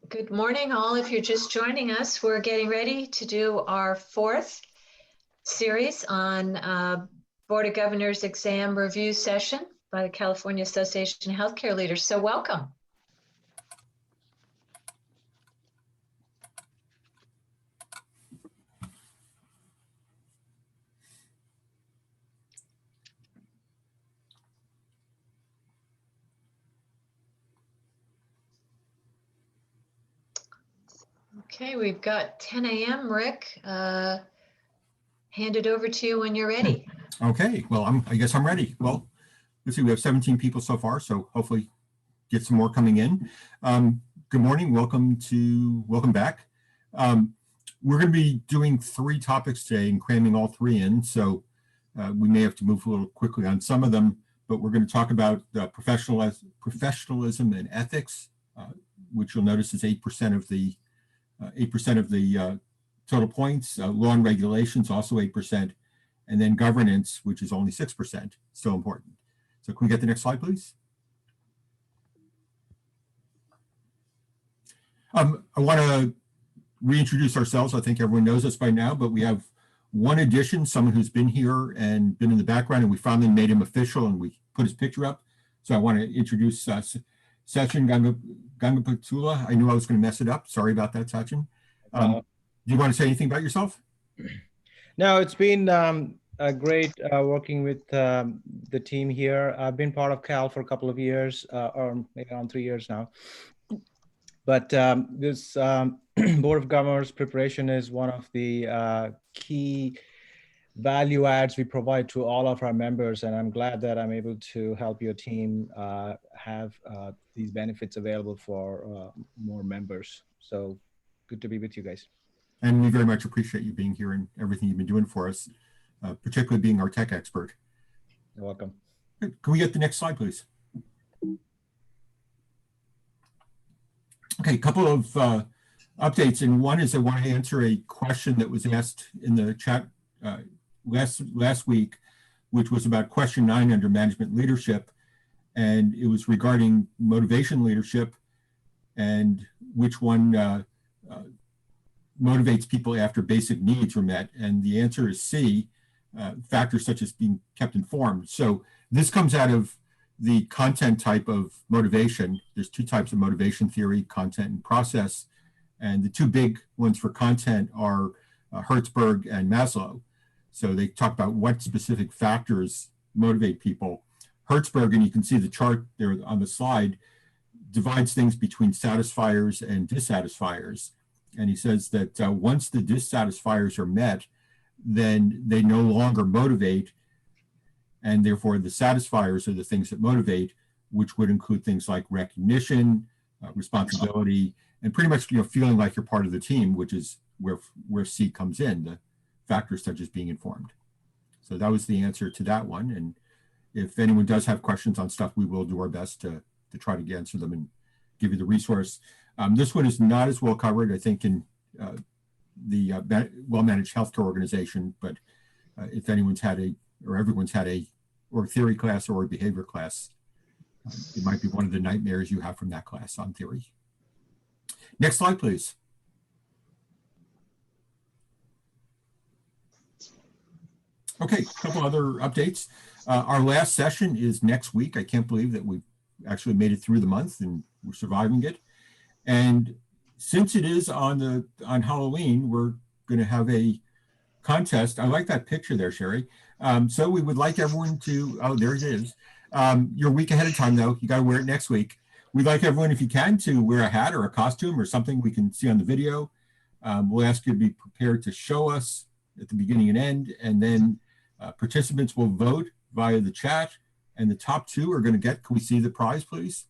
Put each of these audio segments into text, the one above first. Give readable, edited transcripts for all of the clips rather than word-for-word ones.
Good morning, all. If you're just joining us, we're getting ready to do our fourth series on Board of Governors exam review session by the California Association of Healthcare Leaders. So welcome. Okay, we've got 10 a.m. Rick, hand it over to you when you're ready. Okay, well, I guess I'm ready. Well, let's see, we have 17 people so far, so hopefully get some more coming in. Good morning, welcome back. We're going to be doing 3 topics today and cramming all 3 in, so we may have to move a little quickly on some of them, but we're going to talk about professionalism and ethics, which you'll notice is 8% of the total points. Law and regulations, also 8%, and then governance, which is only 6%, still important. So can we get the next slide, please? I want to reintroduce ourselves. I think everyone knows us by now, but we have one addition, someone who's been here and been in the background, and we finally made him official and we put his picture up. So I want to introduce Sachin Gangapatula. I knew I was going to mess it up. Sorry about that, Sachin. Do you want to say anything about yourself? No, it's been great working with the team here. I've been part of Cal for a couple of years, or maybe around 3 years now. But this Board of Governors preparation is one of the key value adds we provide to all of our members, and I'm glad that I'm able to help your team have these benefits available for more members. So good to be with you guys. And we very much appreciate you being here and everything you've been doing for us, particularly being our tech expert. You're welcome. Can we get the next slide, please? Okay, a couple of updates, and one is I want to answer a question that was asked in the chat last week, which was about question 9 under management leadership, and it was regarding motivation leadership and which one motivates people after basic needs are met, and the answer is C, factors such as being kept informed. So this comes out of the content type of motivation. There's 2 types of motivation theory, content and process, and the 2 big ones for content are Hertzberg and Maslow. So they talk about what specific factors motivate people. Hertzberg, and you can see the chart there on the slide, divides things between satisfiers and dissatisfiers. And he says that once the dissatisfiers are met, then they no longer motivate, and therefore the satisfiers are the things that motivate, which would include things like recognition, responsibility, and pretty much feeling like you're part of the team, which is where C comes in, the factors such as being informed. So that was the answer to that one. And if anyone does have questions on stuff, we will do our best to try to answer them and give you the resource. This one is not as well covered, I think, in the well-managed healthcare organization, but if anyone's had everyone's had a theory class or a behavior class, it might be one of the nightmares you have from that class on theory. Next slide, please. Okay, a couple other updates. Our last session is next week. I can't believe that we've actually made it through the month and we're surviving it. And since it is on Halloween, we're going to have a contest. I like that picture there, Sherry. So we would like everyone to, oh, there it is. You're a week ahead of time, though. You got to wear it next week. We'd like everyone, if you can, to wear a hat or a costume or something we can see on the video. We'll ask you to be prepared to show us at the beginning and end, and then participants will vote via the chat, and the top 2 are going to get, can we see the prize, please?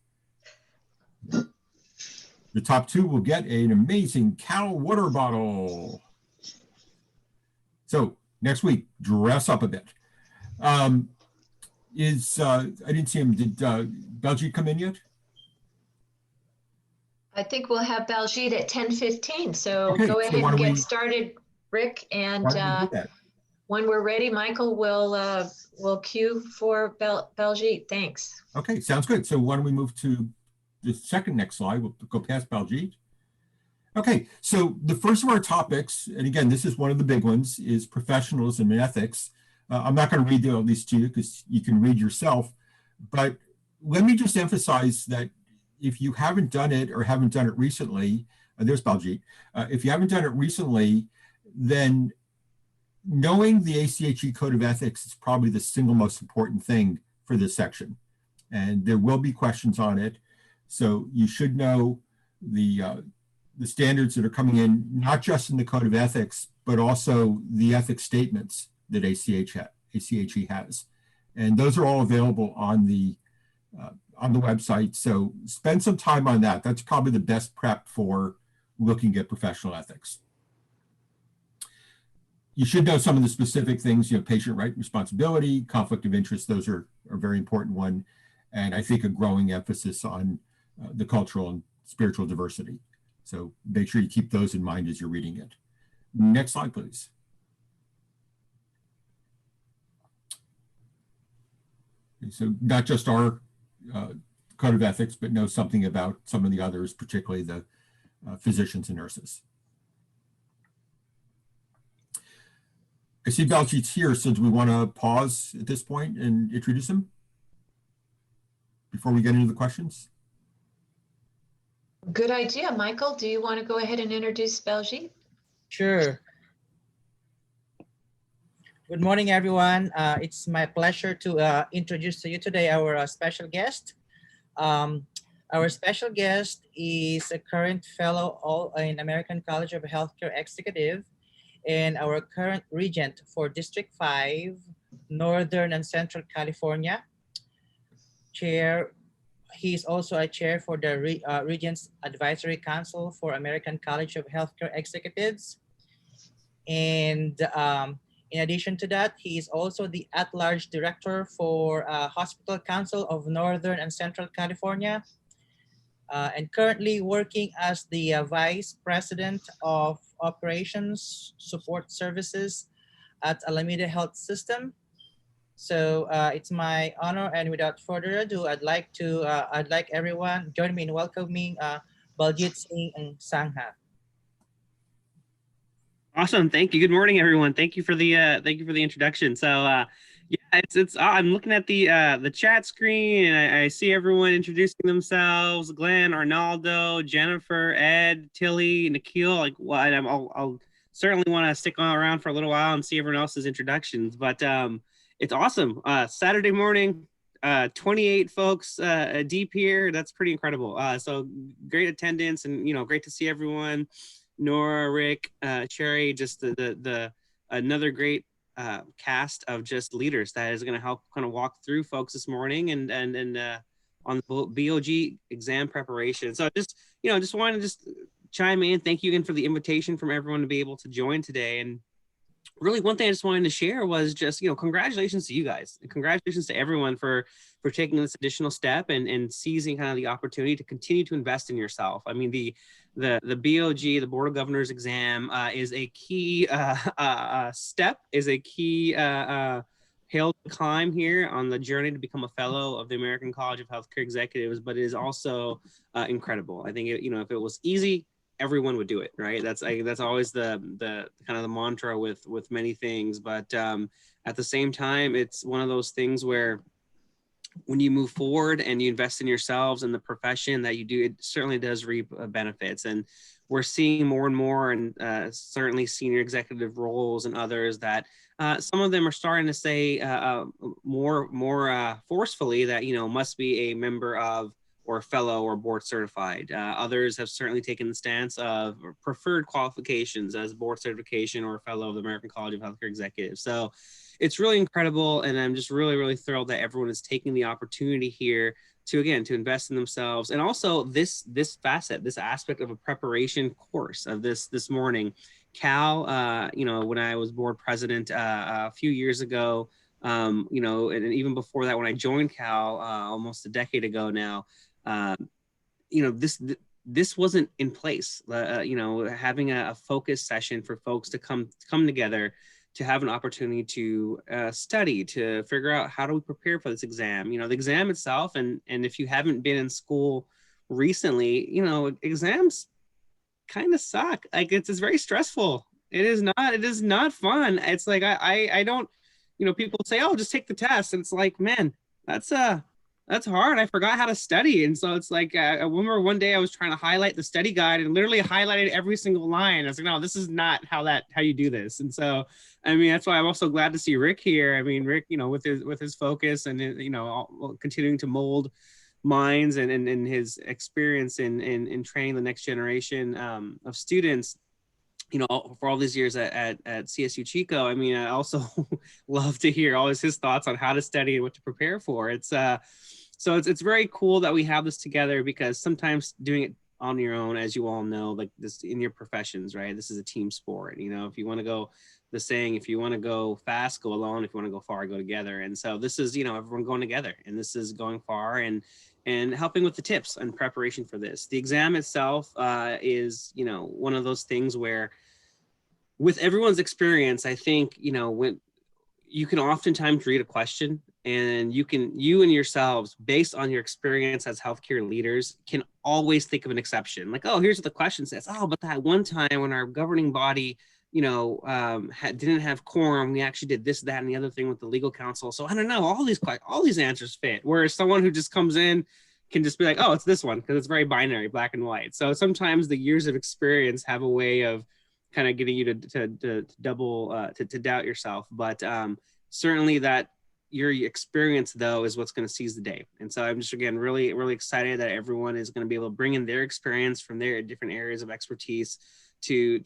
The top 2 will get an amazing Cal water bottle. So next week, dress up a bit. I didn't see him. Did Baljeet come in yet? I think we'll have Baljeet at 10:15. So okay, go ahead and get started, Rick. And when we're ready, Michael will cue for Baljeet. Thanks. Okay, sounds good. So why don't we move to the next slide? We'll go past Baljeet. Okay, so the first of our topics, and again, this is one of the big ones, is professionalism and ethics. I'm not going to read all these to you because you can read yourself, but let me just emphasize that if you haven't done it or haven't done it recently, there's Baljeet. If you haven't done it recently, then knowing the ACHE Code of Ethics is probably the single most important thing for this section. And there will be questions on it. So you should know the standards that are coming in, not just in the Code of Ethics, but also the ethics statements that ACHE has. And those are all available on the website. So spend some time on that. That's probably the best prep for looking at professional ethics. You should know some of the specific things, patient right responsibility, conflict of interest. Those are a very important one. And I think a growing emphasis on the cultural and spiritual diversity. So make sure you keep those in mind as you're reading it. Next slide, please. Okay, so not just our Code of Ethics, but know something about some of the others, particularly the physicians and nurses. I see Baljeet's here, so do we want to pause at this point and introduce him before we get into the questions? Good idea, Michael. Do you want to go ahead and introduce Baljeet? Sure. Good morning, everyone. It's my pleasure to introduce to you today our special guest. Our special guest is a current fellow in American College of Healthcare Executive and our current regent for District 5, Northern and Central California. He is also a chair for the Regents Advisory Council for American College of Healthcare Executives. And in addition to that, he is also the at-large director for Hospital Council of Northern and Central California, and currently working as the Vice President of Operations Support Services at Alameda Health System. So it's my honor, and without further ado, I'd like everyone join me in welcoming Baljeet Singh and Sangha. Awesome, thank you. Good morning, everyone. Thank you for the introduction. So yeah, I'm looking at the chat screen, and I see everyone introducing themselves: Glenn, Arnaldo, Jennifer, Ed, Tilly, Nikhil. Like, well, I'll certainly want to stick around for a little while and see everyone else's introductions. But it's awesome. Saturday morning, 28 folks deep here. That's pretty incredible. So great attendance, and great to see everyone. Nora, Rick, Sherry, just the another great cast of just leaders that is going to help kind of walk through folks this morning and on the BOG exam preparation. So just wanted to chime in. Thank you again for the invitation from everyone to be able to join today. And really, one thing I just wanted to share was just, congratulations to you guys. Congratulations to everyone for taking this additional step and seizing kind of the opportunity to continue to invest in yourself. I mean, the BOG, the Board of Governors exam, is a key step, is a key hill to climb here on the journey to become a fellow of the American College of Healthcare Executives, but it is also incredible. I think, if it was easy, everyone would do it, right? That's always the kind of the mantra with many things, but at the same time, it's one of those things where when you move forward and you invest in yourselves and the profession that you do, it certainly does reap benefits. And we're seeing more and more, and certainly senior executive roles and others, that some of them are starting to say more forcefully that must be a member of, or fellow, or board certified. Others have certainly taken the stance of preferred qualifications as board certification or fellow of the American College of Healthcare Executives. So it's really incredible, and I'm just really, really thrilled that everyone is taking the opportunity here to invest in themselves. And also this facet, this aspect of a preparation course of this morning. Cal, when I was board president a few years ago, and even before that, when I joined Cal almost a decade ago now, this wasn't in place. Having a focus session for folks to come together, to have an opportunity to study, to figure out how do we prepare for this exam. The exam itself, and if you haven't been in school recently, exams kind of suck. Like it's very stressful. It is not fun. It's like I don't, people say, oh, just take the test, and it's like, man, that's hard. I forgot how to study. And so it's like, I remember one day I was trying to highlight the study guide and literally highlighted every single line. I was like, no, this is not how you do this. And so, I mean, that's why I'm also glad to see Rick here. I mean, Rick, with his focus and, continuing to mold minds and his experience in training the next generation of students, for all these years at CSU Chico. I mean, I also love to hear always his thoughts on how to study and what to prepare for. So it's very cool that we have this together, because sometimes doing it on your own, as you all know, like this in your professions, right? This is a team sport. If you want to go, the saying, if you want to go fast, go alone. If you want to go far, go together. And so this is, everyone going together, and this is going far and helping with the tips and preparation for this. The exam itself is, one of those things where, with everyone's experience, I think, when you can oftentimes read a question, and you and yourselves, based on your experience as healthcare leaders, can always think of an exception. Like, oh, here's what the question says. Oh, but that one time when our governing body, didn't have quorum, we actually did this, that, and the other thing with the legal counsel. So I don't know, all these answers fit. Whereas someone who just comes in can just be like, oh, it's this one, because it's very binary, black and white. So sometimes the years of experience have a way of kind of getting you to double to doubt yourself. But certainly that your experience, though, is what's going to seize the day. And so I'm just, again, really, really excited that everyone is going to be able to bring in their experience from their different areas of expertise to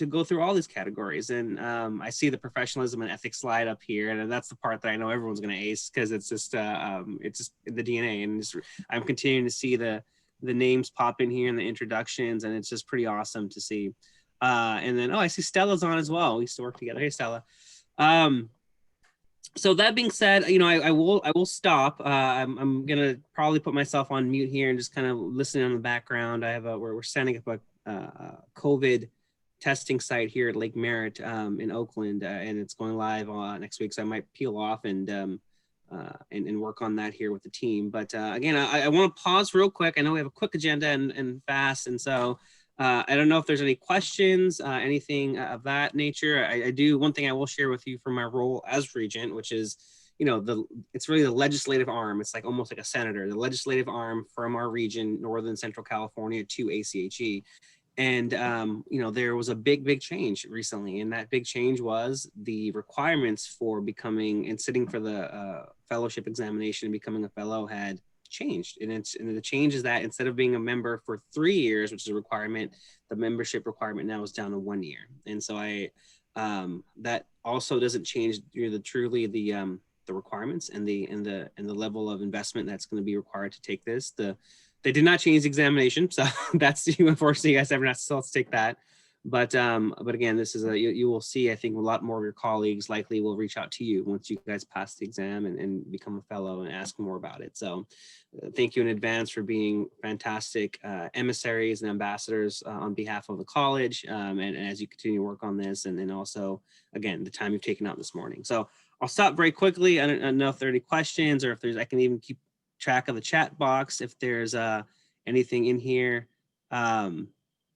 go through all these categories. And I see the professionalism and ethics slide up here, and that's the part that I know everyone's going to ace, because it's just in the DNA. And I'm continuing to see the names pop in here in the introductions, and it's just pretty awesome to see. And then, I see Stella's on as well. We used to work together. Hey, Stella. So that being said, I will stop. I'm gonna probably put myself on mute here and just kind of listening on the background. We're setting up a COVID testing site here at Lake Merritt in Oakland, and it's going live next week. So I might peel off and work on that here with the team. But again, I want to pause real quick. I know we have a quick agenda and fast, and so. I don't know if there's any questions, anything of that nature. I do. One thing I will share with you from my role as regent, which is, it's really the legislative arm. It's like almost like a senator, the legislative arm from our region, Northern Central California, to ACHE. And, there was a big change recently. And that big change was the requirements for becoming and sitting for the fellowship examination and becoming a fellow had changed. And the change is that instead of being a member for 3 years, which is a requirement, the membership requirement now is down to 1 year. And so that also doesn't change the requirements and the level of investment that's going to be required to take this. They did not change the examination, so that's, unfortunately, you guys have not still to take that. But again, this is you will see, I think, a lot more of your colleagues likely will reach out to you once you guys pass the exam and become a fellow and ask more about it. So thank you in advance for being fantastic emissaries and ambassadors on behalf of the college, and as you continue to work on this, and then also, again, the time you've taken out this morning. So I'll stop very quickly. I don't know if there are any questions, or if I can even keep track of the chat box if there's anything in here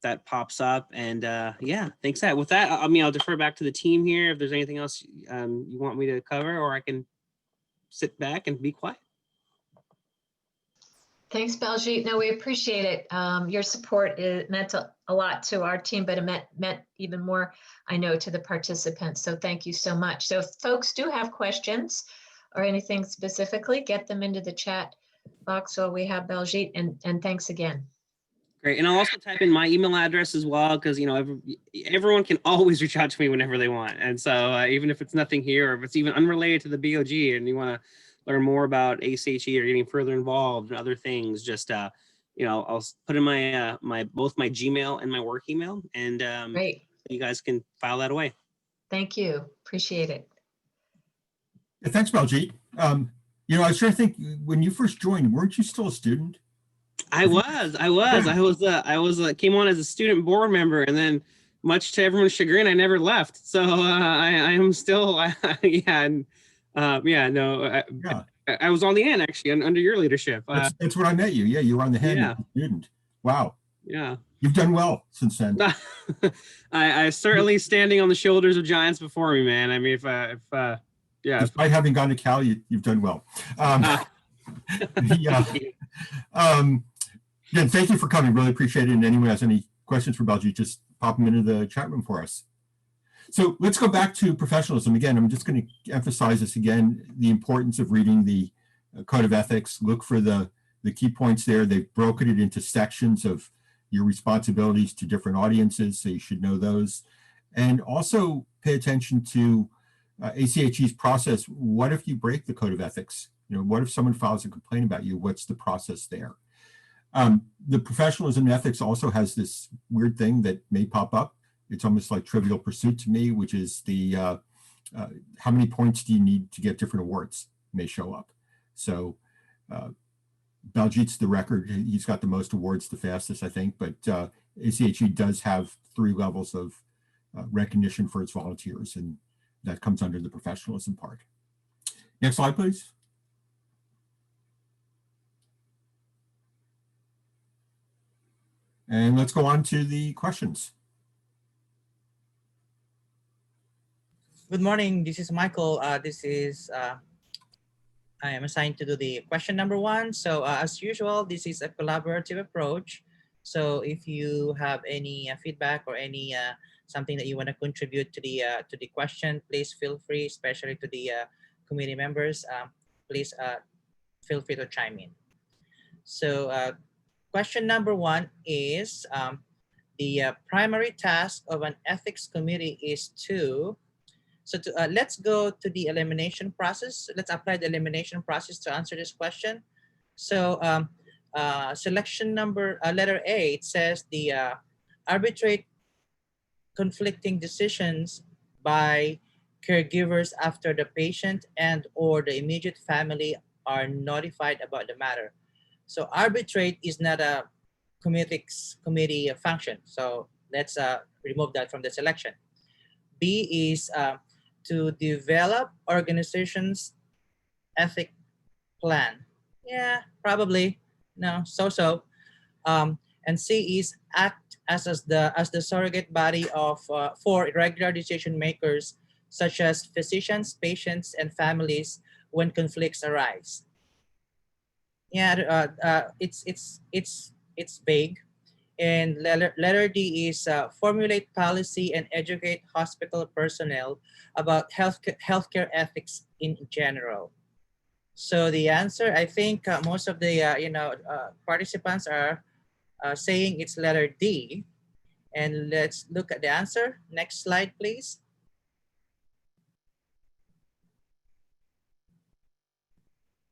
that pops up. And yeah, thanks. With that, I'll defer back to the team here if there's anything else you want me to cover, or I can sit back and be quiet. Thanks, Baljit. No, we appreciate it. Your support meant a lot to our team, but it meant even more, I know, to the participants. So thank you so much. So if folks do have questions or anything specifically, get them into the chat box while we have Baljit, and thanks again. Great. And I'll also type in my email address as well, because, everyone can always reach out to me whenever they want. And so even if it's nothing here, or if it's even unrelated to the BOG and you want to learn more about ACHE or getting further involved in other things, just, I'll put in both my Gmail and my work email, and Great. You guys can file that away. Thank you. Appreciate it. Yeah, thanks, Baljit. I was trying to think, when you first joined, weren't you still a student? I came on as a student board member, and then, much to everyone's chagrin, I never left. So I am still, I was on the end actually under your leadership. That's what I met you. Yeah, you were on the head student. Wow. Yeah. You've done well since then. I certainly standing on the shoulders of giants before me, man. I mean, yeah. Despite having gone to Cal, you've done well. Again, thank you for coming. Really appreciate it. And anyone has any questions for Baljeet, just pop them into the chat room for us. So let's go back to professionalism. Again, I'm just going to emphasize this again, the importance of reading the Code of Ethics. Look for the key points there. They've broken it into sections of your responsibilities to different audiences, so you should know those. And also pay attention to ACHE's process. What if you break the Code of Ethics? What if someone files a complaint about you? What's the process there? The Professionalism and Ethics also has this weird thing that may pop up. It's almost like Trivial Pursuit to me, which is the how many points do you need to get different awards may show up. So Baljeet's the record. He's got the most awards the fastest, I think, but ACHE does have 3 levels of recognition for its volunteers, and that comes under the professionalism part. Next slide, please. And let's go on to the questions. Good morning. This is Michael. I am assigned to do the question number 1. So as usual, this is a collaborative approach. So if you have any feedback or any something that you want to contribute to the question, please feel free, especially to the committee members. Please feel free to chime in. So question number 1 is the primary task of an ethics committee is to. So let's go to the elimination process. Let's apply the elimination process to answer this question. So selection number, letter A, it says the arbitrate conflicting decisions by caregivers after the patient and or the immediate family are notified about the matter. So arbitrate is not a committee function. So let's remove that from the selection. B is to develop organization's ethic plan. Yeah, probably. No, so. And C is act as the surrogate body of for regular decision makers, such as physicians, patients, and families when conflicts arise. Yeah, it's vague. And letter D is formulate policy and educate hospital personnel about healthcare ethics in general. So the answer, I think most of the participants are saying it's letter D. And let's look at the answer. Next slide, please.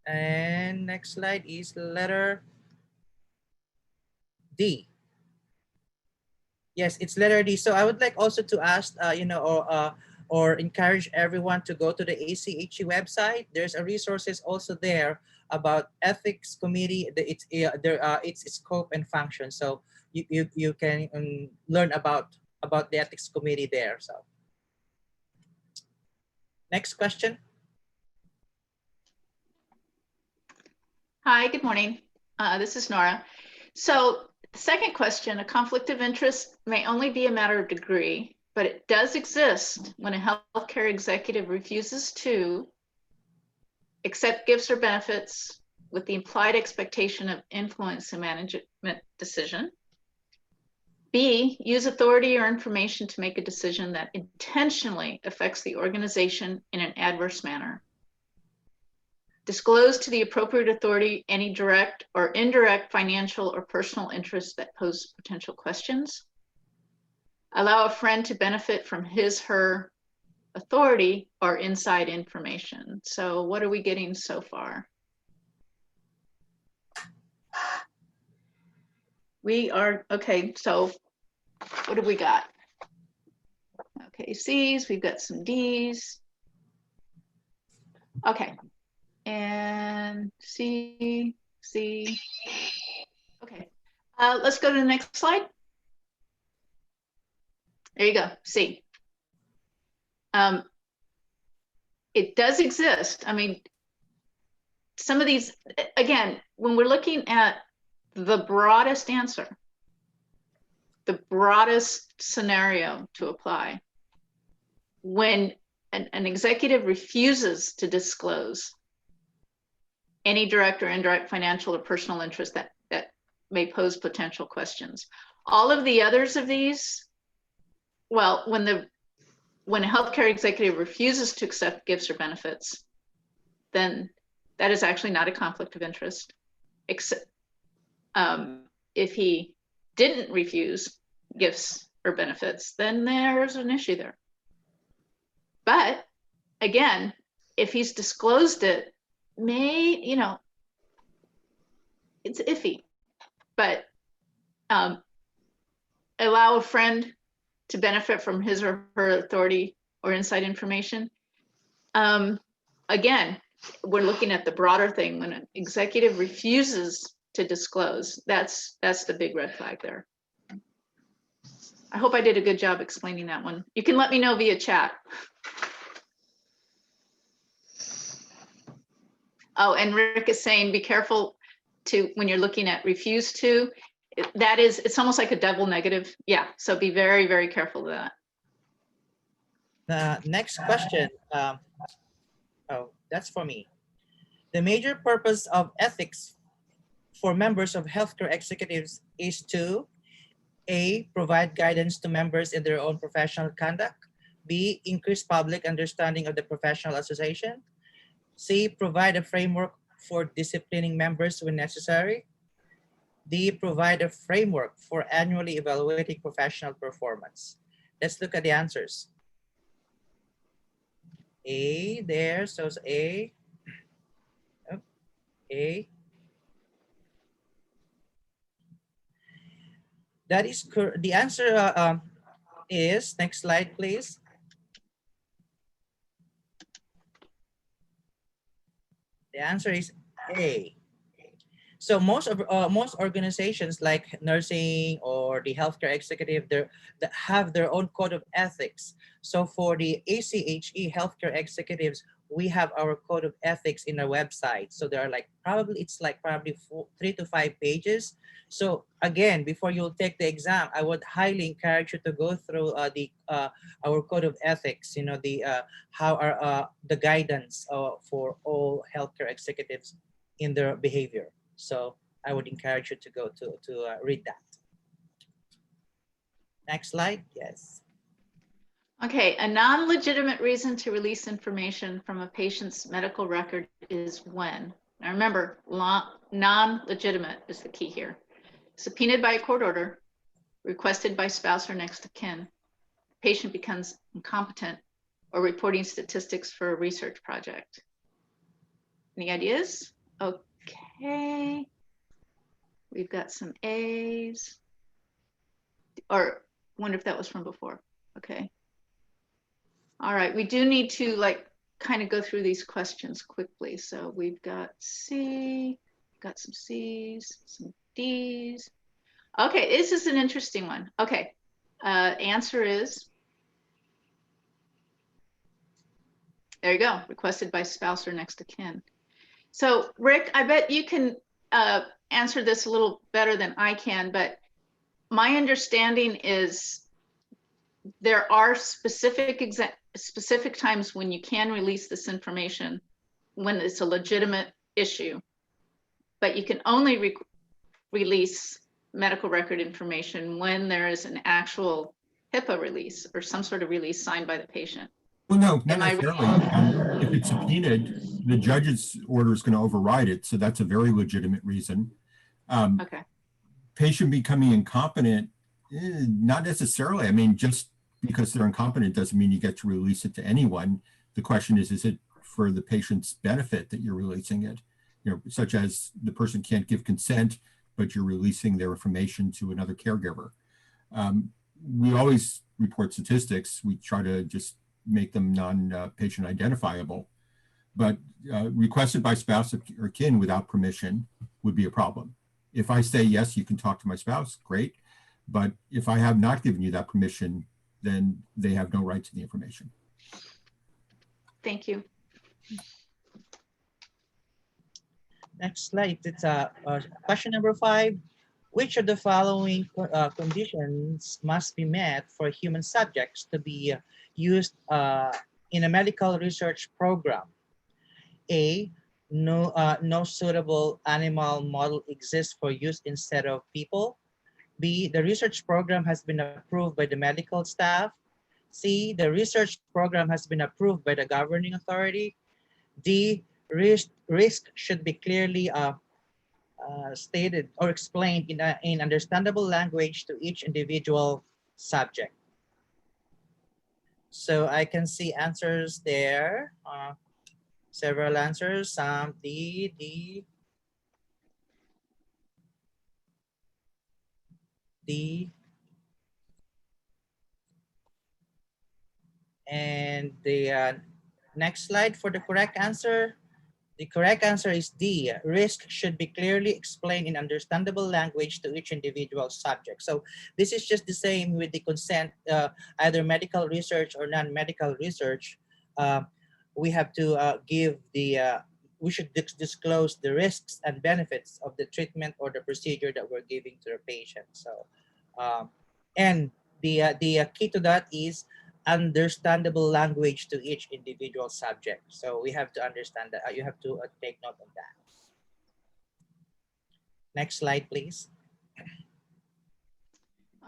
And next slide is letter D. Yes, it's letter D. So I would like also to ask, or encourage everyone to go to the ACHE website. There's a resources also there about ethics committee, its scope and function. So you can learn about the ethics committee there. So next question. Hi, good morning. This is Nora. So the second question, a conflict of interest may only be a matter of degree, but it does exist when a healthcare executive refuses to accept gifts or benefits with the implied expectation of influence in management decision. B, use authority or information to make a decision that intentionally affects the organization in an adverse manner. Disclose to the appropriate authority any direct or indirect financial or personal interests that pose potential questions. Allow a friend to benefit from his, her authority or inside information. So what are we getting so far? We are, okay, so what have we got? Okay, C's, we've got some D's. Okay. And C. Okay, let's go to the next slide. There you go, C. It does exist. I mean, some of these, again, when we're looking at the broadest answer, the broadest scenario to apply. When an executive refuses to disclose any direct or indirect financial or personal interest that may pose potential questions. All of the others of these, well, when a healthcare executive refuses to accept gifts or benefits, then that is actually not a conflict of interest. Except if he didn't refuse gifts or benefits, then there's an issue there. But again, if he's disclosed it, it's iffy. But allow a friend to benefit from his or her authority or inside information. Again, we're looking at the broader thing. When an executive refuses to disclose, that's the big red flag there. I hope I did a good job explaining that one. You can let me know via chat. Oh, and Rick is saying, be careful when you're looking at refuse to, it's almost like a double negative. Yeah, so be very, very careful of that. The next question, oh, that's for me. The major purpose of ethics for members of healthcare executives is to A, provide guidance to members in their own professional conduct. B, increase public understanding of the professional association. C, provide a framework for disciplining members when necessary. D, provide a framework for annually evaluating professional performance. Let's look at the answers. A there, so it's A. Oh, A. That is correct. The answer is, next slide, please. The answer is A. So most organizations like nursing or the healthcare executive, they have their own code of ethics. So for the ACHE healthcare executives, we have our code of ethics in our website. So there are probably 3 to 5 pages. So again, before you take the exam, I would highly encourage you to go through our code of ethics. How are the guidance for all healthcare executives in their behavior. So I would encourage you to go to read that. Next slide, yes. Okay, a non-legitimate reason to release information from a patient's medical record is when. Now remember, non-legitimate is the key here. Subpoenaed by a court order, requested by spouse or next of kin, patient becomes incompetent, or reporting statistics for a research project. Any ideas? Okay. We've got some A's. Or wonder if that was from before. Okay. All right, we do need to kind of go through these questions quickly. So we've got C, got some C's, some D's. Okay, this is an interesting one. Okay, answer is, there you go, requested by spouse or next of kin. So Rick, I bet you can answer this a little better than I can, but my understanding is there are specific times when you can release this information when it's a legitimate issue, but you can only release medical record information when there is an actual HIPAA release or some sort of release signed by the patient. Well, no, not necessarily. If it's subpoenaed, the judge's order is going to override it. So that's a very legitimate reason. Okay. Patient becoming incompetent, not necessarily. I mean, just because they're incompetent doesn't mean you get to release it to anyone. The question is it for the patient's benefit that you're releasing it? Such as the person can't give consent, but you're releasing their information to another caregiver. We always report statistics. We try to just make them non-patient identifiable, but requested by spouse or kin without permission would be a problem. If I say, yes, you can talk to my spouse, great. But if I have not given you that permission, then they have no right to the information. Thank you. Next slide, it's question number 5. Which of the following conditions must be met for human subjects to be used in a medical research program? A, no suitable animal model exists for use instead of people. B, the research program has been approved by the medical staff. C, the research program has been approved by the governing authority. D, risk should be clearly stated or explained in understandable language to each individual subject. So I can see answers there. Several answers. D, and the next slide for the correct answer. The correct answer is D. Risk should be clearly explained in understandable language to each individual subject. So this is just the same with the consent, either medical research or non-medical research. We have to we should disclose the risks and benefits of the treatment or the procedure that we're giving to the patient. So, and the key to that is understandable language to each individual subject. So we have to understand that. You have to take note of that. Next slide, please.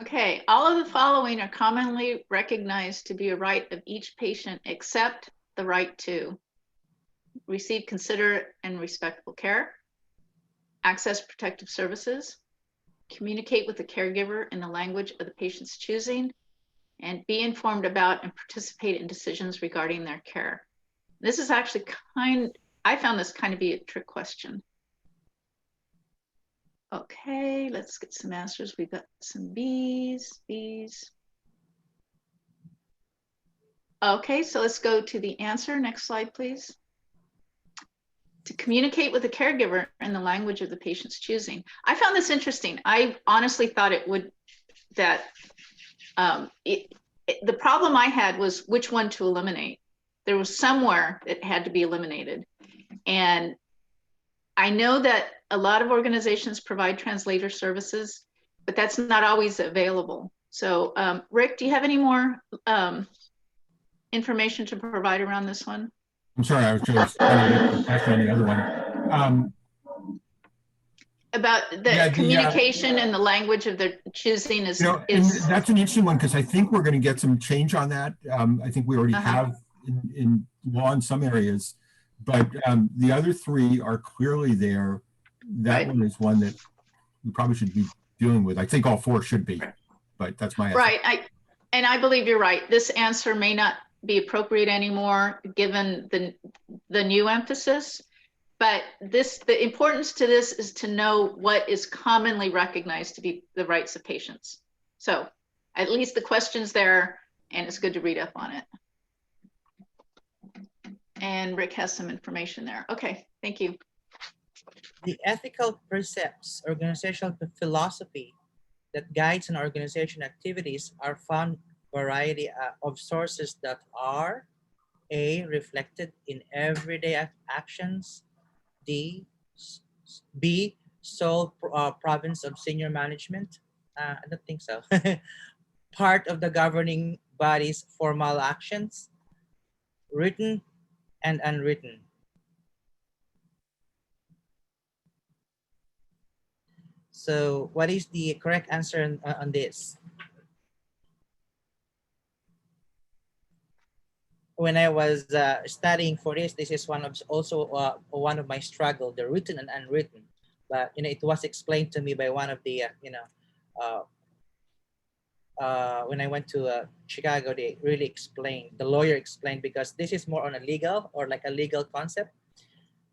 Okay, all of the following are commonly recognized to be a right of each patient except the right to receive considerate and respectful care, access protective services, communicate with the caregiver in the language of the patient's choosing, and be informed about and participate in decisions regarding their care. This is actually I found this kind of be a trick question. Okay, let's get some answers. We've got some B's. Okay, so let's go to the answer. Next slide, please. To communicate with the caregiver in the language of the patient's choosing. I found this interesting. I honestly thought it would, that the problem I had was which one to eliminate. There was somewhere it had to be eliminated. And I know that a lot of organizations provide translator services, but that's not always available. So Rick, do you have any more information to provide around this one? I'm sorry, I was just trying to get the question on the other one. About the communication and the language of their choosing is, and that's an interesting one because I think we're going to get some change on that. I think we already have in law in some areas, but the other three are clearly there. That one is one that we probably should be dealing with. I think all four should be, but that's my answer. Right. I believe you're right. This answer may not be appropriate anymore given the new emphasis. But the importance to this is to know what is commonly recognized to be the rights of patients. So at least the question's there, and it's good to read up on it. And Rick has some information there. Okay, thank you. The ethical precepts, organizational philosophy that guides an organization activities are found variety of sources that are A, reflected in everyday actions, B, sole province of senior management. I don't think so. Part of the governing body's formal actions, written and unwritten. So what is the correct answer on this? When I was studying for this is one of my struggle, the written and unwritten. But it was explained to me by one of the when I went to Chicago, they really explained, the lawyer explained, because this is more on a legal or like a legal concept.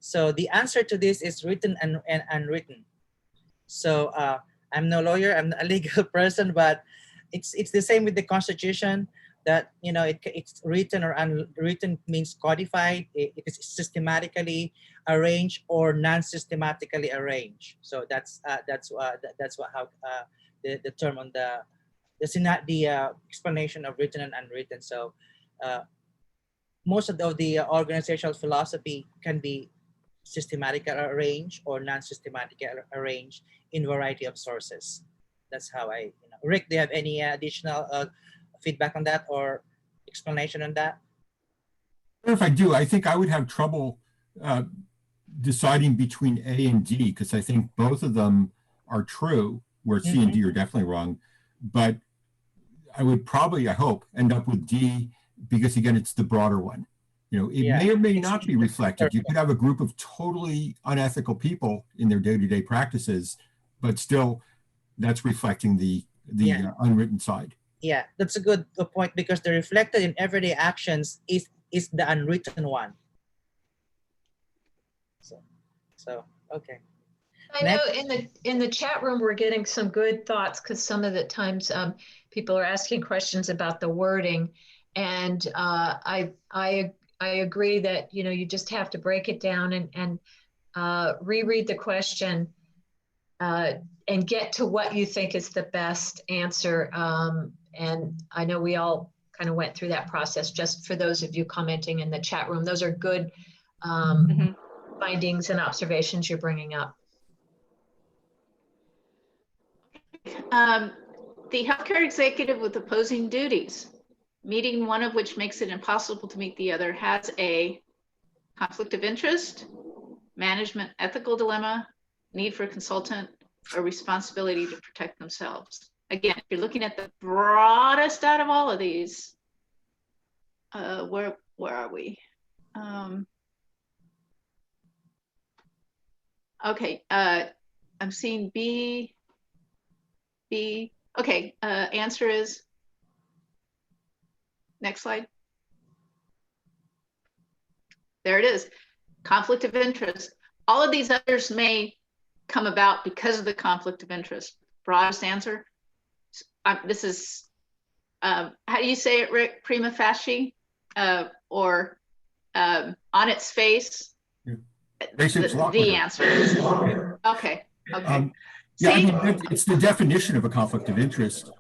So the answer to this is written and unwritten. So I'm no lawyer, I'm a legal person, but it's the same with the Constitution. That it's written or unwritten means codified. It is systematically arranged or non-systematically arranged. So that's how the term on the explanation of written and unwritten. So most of the organizational philosophy can be systematically arranged or non-systematically arranged in variety of sources. That's how Rick, do you have any additional feedback on that or explanation on that? If I do, I think I would have trouble deciding between A and D, because I think both of them are true, where C and D are definitely wrong. But I would probably, I hope, end up with D, because again, it's the broader one. You know, it may or may not be reflected. You could have a group of totally unethical people in their day-to-day practices, but still that's reflecting the unwritten side. Yeah, that's a good point, because the reflected in everyday actions is the unwritten one. So okay. I know in the chat room we're getting some good thoughts, because some of the times people are asking questions about the wording, and I agree that you just have to break it down and reread the question and get to what you think is the best answer. And I know we all kind of went through that process. Just for those of you commenting in the chat room, those are good findings and observations you're bringing up. The healthcare executive with opposing duties, meeting one of which makes it impossible to meet the other, has a conflict of interest, management ethical dilemma, need for a consultant, or responsibility to protect themselves. Again, if you're looking at the broadest out of all of these, where are we? Okay, I'm seeing B. Okay, answer is, next slide. There it is, conflict of interest. All of these others may come about because of the conflict of interest. Broadest answer. This is, how do you say it, Rick? Prima facie, or on its face? Yeah. The answer. Okay. Yeah, I mean, it's the definition of a conflict of interest.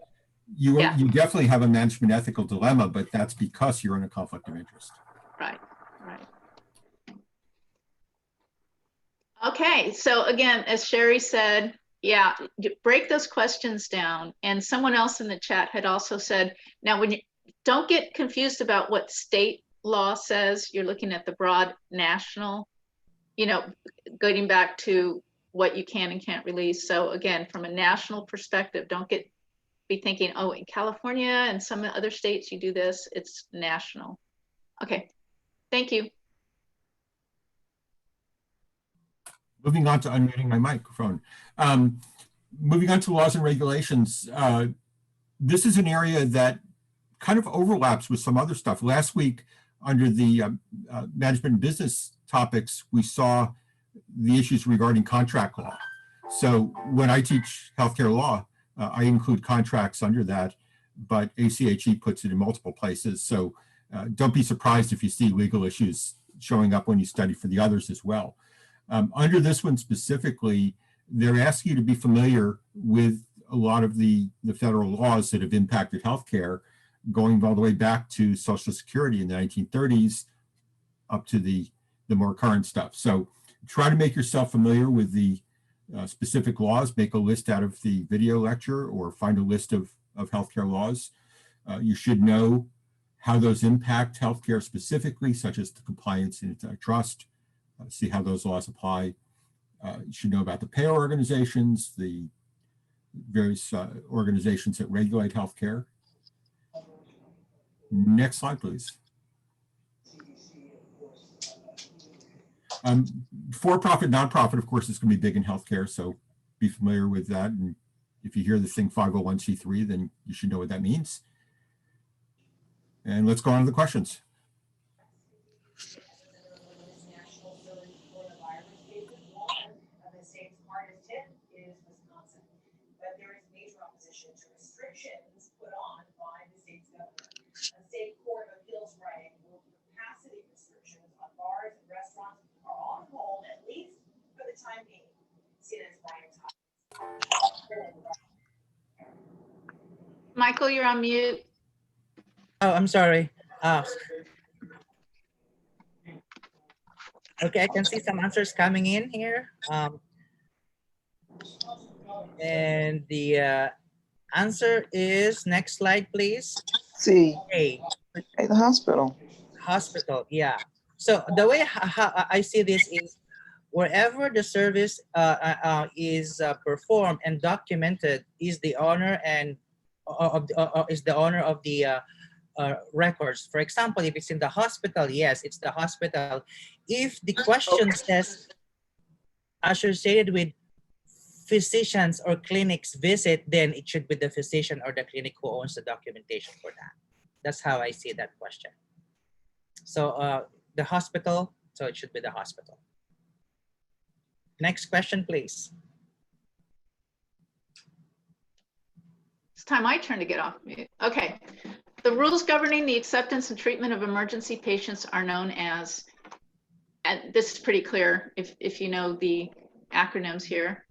You definitely have a management ethical dilemma, but that's because you're in a conflict of interest. Right. Okay, so again, as Sherry said, you break those questions down. And someone else in the chat had also said, now when you don't get confused about what state law says, you're looking at the broad national, going back to what you can and can't release. So again, from a national perspective, don't be thinking, oh, in California and some other states you do this. It's national. Okay, thank you. Moving on to unmuting my microphone. Moving on to laws and regulations. This is an area that kind of overlaps with some other stuff. Last week, under the management and business topics, we saw the issues regarding contract law. So when I teach healthcare law, I include contracts under that, but ACHE puts it in multiple places. So don't be surprised if you see legal issues showing up when you study for the others as well. Under this one specifically, they're asking you to be familiar with a lot of the federal laws that have impacted healthcare, going all the way back to Social Security in the 1930s up to the more current stuff. So try to make yourself familiar with the specific laws. Make a list out of the video lecture or find a list of healthcare laws. You should know how those impact healthcare specifically, such as the compliance and antitrust. See how those laws apply. You should know about the payer organizations, the various organizations that regulate healthcare. Next slide, please. For-profit, nonprofit, of course, is going to be big in healthcare, so be familiar with that. And if you hear the thing 501c3, then you should know what that means. And let's go on to the questions. State Court of Appeals writing will capacity restrictions on bars and restaurants are on hold, at least for the time being. CNN's Brian Todd. Michael, you're on mute. Oh, I'm sorry. Okay, I can see some answers coming in here. And the answer is, next slide, please. C, A, at the hospital. hospital. Yeah. So the way I see this is, wherever the service is performed and documented is the owner and is the owner of the records. For example, if it's in the hospital, yes, it's the hospital. If the question says associated with physicians or clinics visit, then it should be the physician or the clinic who owns the documentation for that. That's how I see that question. So the hospital, so it should be the hospital. Next question, please. It's time my turn to get off mute. Okay. The rules governing the acceptance and treatment of emergency patients are known as, and this is pretty clear if you know the acronyms here.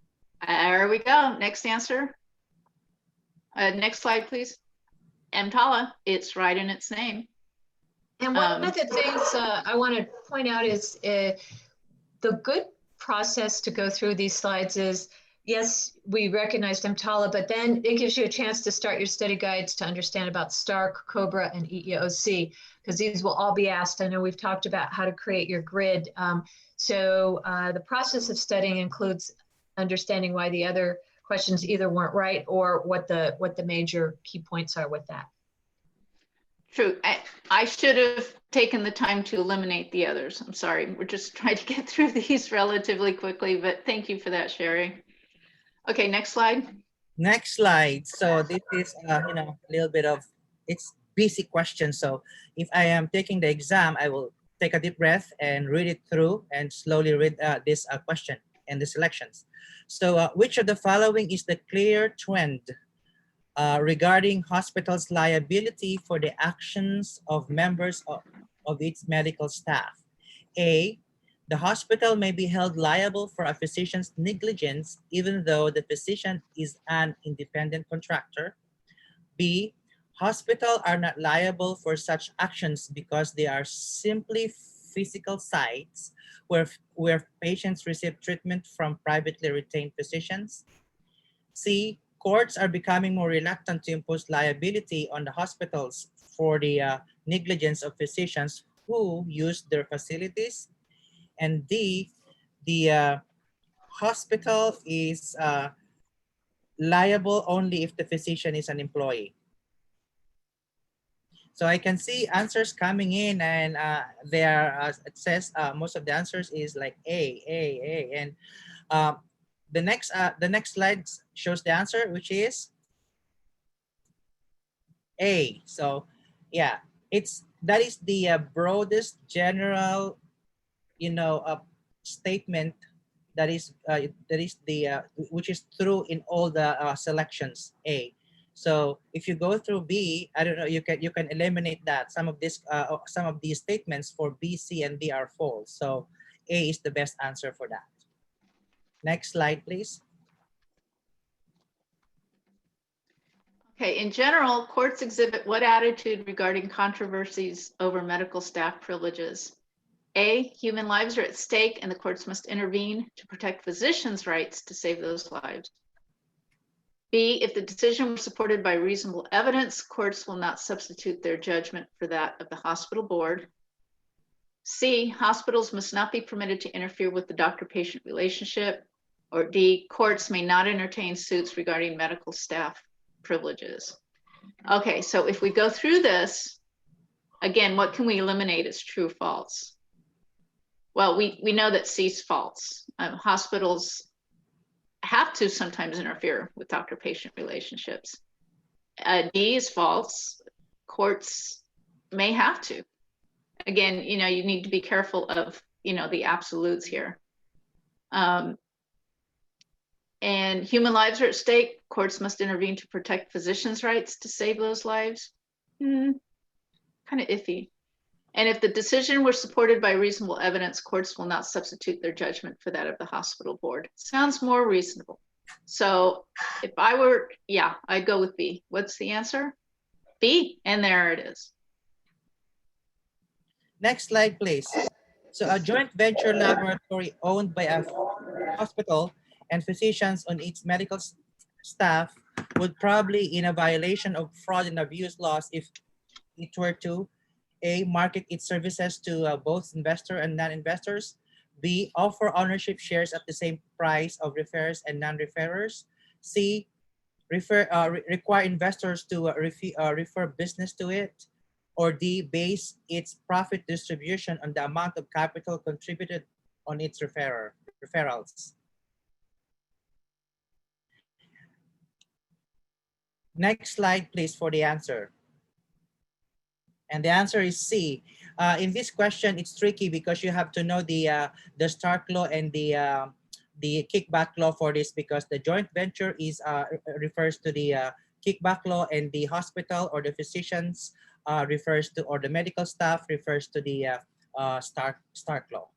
There we go. Next answer. Next slide, please. EMTALA, it's right in its name. And one of the things I want to point out is the good process to go through these slides is, yes, we recognized EMTALA, but then it gives you a chance to start your study guides to understand about STARC, COBRA, and EEOC, because these will all be asked. I know we've talked about how to create your grid. So the process of studying includes understanding why the other questions either weren't right or what the major key points are with that. True. I should have taken the time to eliminate the others. I'm sorry. We're just trying to get through these relatively quickly, but thank you for that, Sherry. Okay, next slide. Next slide. So this is, you know, a little bit of, it's busy question. So if I am taking the exam, I will take a deep breath and read it through and slowly read this question and the selections. So which of the following is the clear trend regarding hospitals' liability for the actions of members of its medical staff? A, the hospital may be held liable for a physician's negligence even though the physician is an independent contractor. B, hospitals are not liable for such actions because they are simply physical sites where patients receive treatment from privately retained physicians. C, courts are becoming more reluctant to impose liability on the hospitals for the negligence of physicians who use their facilities. And D, the hospital is liable only if the physician is an employee. So I can see answers coming in, and it says most of the answers is like A. And the next slide shows the answer, which is A. So yeah, that is the broadest general, you know, statement that is the which is true in all the selections. A. So if you go through B, I don't know, you can eliminate that. Some of these statements for B, C, and D are false. So A is the best answer for that. Next slide, please. Okay, in general, courts exhibit what attitude regarding controversies over medical staff privileges? A, human lives are at stake and the courts must intervene to protect physicians' rights to save those lives. B, if the decision was supported by reasonable evidence, courts will not substitute their judgment for that of the hospital board. C, hospitals must not be permitted to interfere with the doctor-patient relationship. Or D, courts may not entertain suits regarding medical staff privileges. Okay, so if we go through this, again, what can we eliminate as true or false? Well, we know that C is false. Hospitals have to sometimes interfere with doctor-patient relationships. D is false. Courts may have to. Again, you know, you need to be careful of, you know, the absolutes here. And human lives are at stake. Courts must intervene to protect physicians' rights to save those lives. Kind of iffy. And if the decision were supported by reasonable evidence, courts will not substitute their judgment for that of the hospital board. Sounds more reasonable. So if I were, yeah, I'd go with B. What's the answer? B, and there it is. Next slide, please. So a joint venture laboratory owned by a hospital and physicians on its medical staff would probably in a violation of fraud and abuse laws if it were to A, market its services to both investor and non-investors, B, offer ownership shares at the same price of referrers and non-referrers, C, require investors to refer business to it, or D, base its profit distribution on the amount of capital contributed on its referrals. Next slide, please, for the answer. And the answer is C. In this question, it's tricky because you have to know the Stark law and the kickback law for this, because the joint venture is refers to the kickback law, and the hospital or the physicians refers to, or the medical staff refers to the Stark law.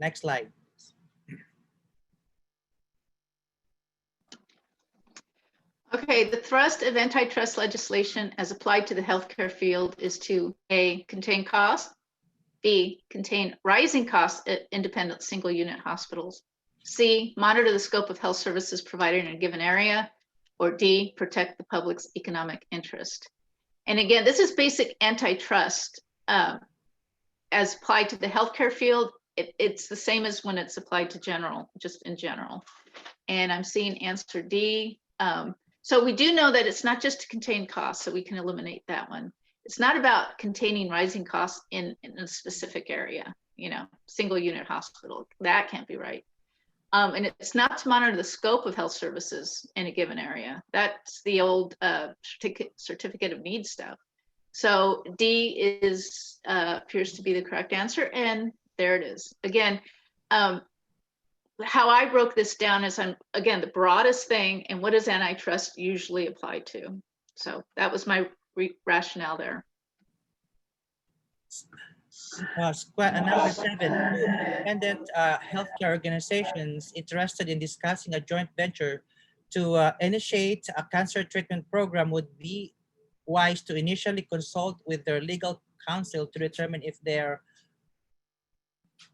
Next slide. Okay, the thrust of antitrust legislation as applied to the healthcare field is to A, contain costs, B, contain rising costs at independent single unit hospitals, C, monitor the scope of health services provided in a given area, or D, protect the public's economic interest. And again, this is basic antitrust as applied to the healthcare field. It's the same as when it's applied to general, just in general. And I'm seeing answer D. So we do know that it's not just to contain costs, so we can eliminate that one. It's not about containing rising costs in a specific area, you know, single unit hospital. That can't be right. And it's not to monitor the scope of health services in a given area. That's the old certificate of need stuff. So D is appears to be the correct answer, and there it is. Again, how I broke this down is, again, the broadest thing, and what does antitrust usually apply to? So that was my rationale there. Number 7, independent healthcare organizations interested in discussing a joint venture to initiate a cancer treatment program would be wise to initially consult with their legal counsel to determine if their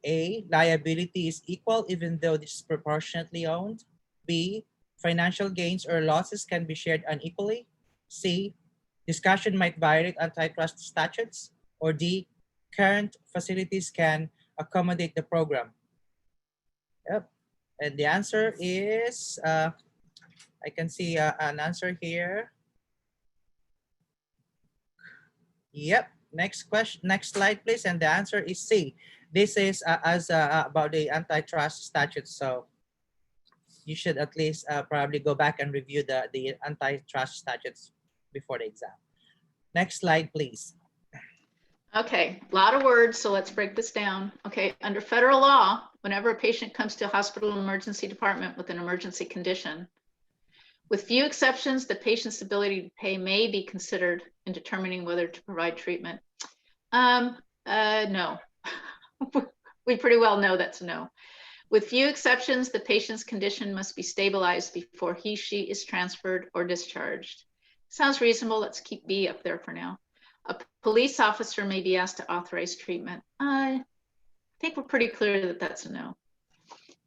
A, liability is equal even though disproportionately owned, B, financial gains or losses can be shared unequally, C, discussion might violate antitrust statutes, or D, current facilities can accommodate the program. Yep, and the answer is, I can see an answer here. Yep, next question, next slide, please, and the answer is C. This is about the antitrust statutes, so you should at least probably go back and review the antitrust statutes before the exam. Next slide, please. Okay, a lot of words, so let's break this down. Okay, under federal law, whenever a patient comes to a hospital emergency department with an emergency condition, with few exceptions, the patient's ability to pay may be considered in determining whether to provide treatment. No. We pretty well know that's a no. With few exceptions, the patient's condition must be stabilized before he/she is transferred or discharged. Sounds reasonable. Let's keep B up there for now. A police officer may be asked to authorize treatment. I think we're pretty clear that that's a no.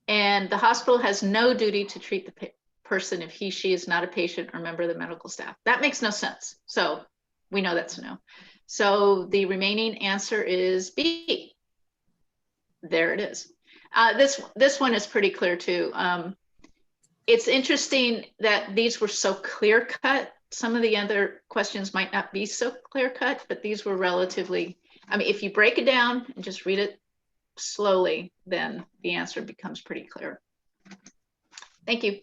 And the hospital has no duty to treat the person if he/she is not a patient or member of the medical staff. That makes no sense. So we know that's a no. So the remaining answer is B. There it is. This one is pretty clear too. It's interesting that these were so clear cut. Some of the other questions might not be so clear cut, but these were relatively, I mean, if you break it down and just read it slowly, then the answer becomes pretty clear. Thank you.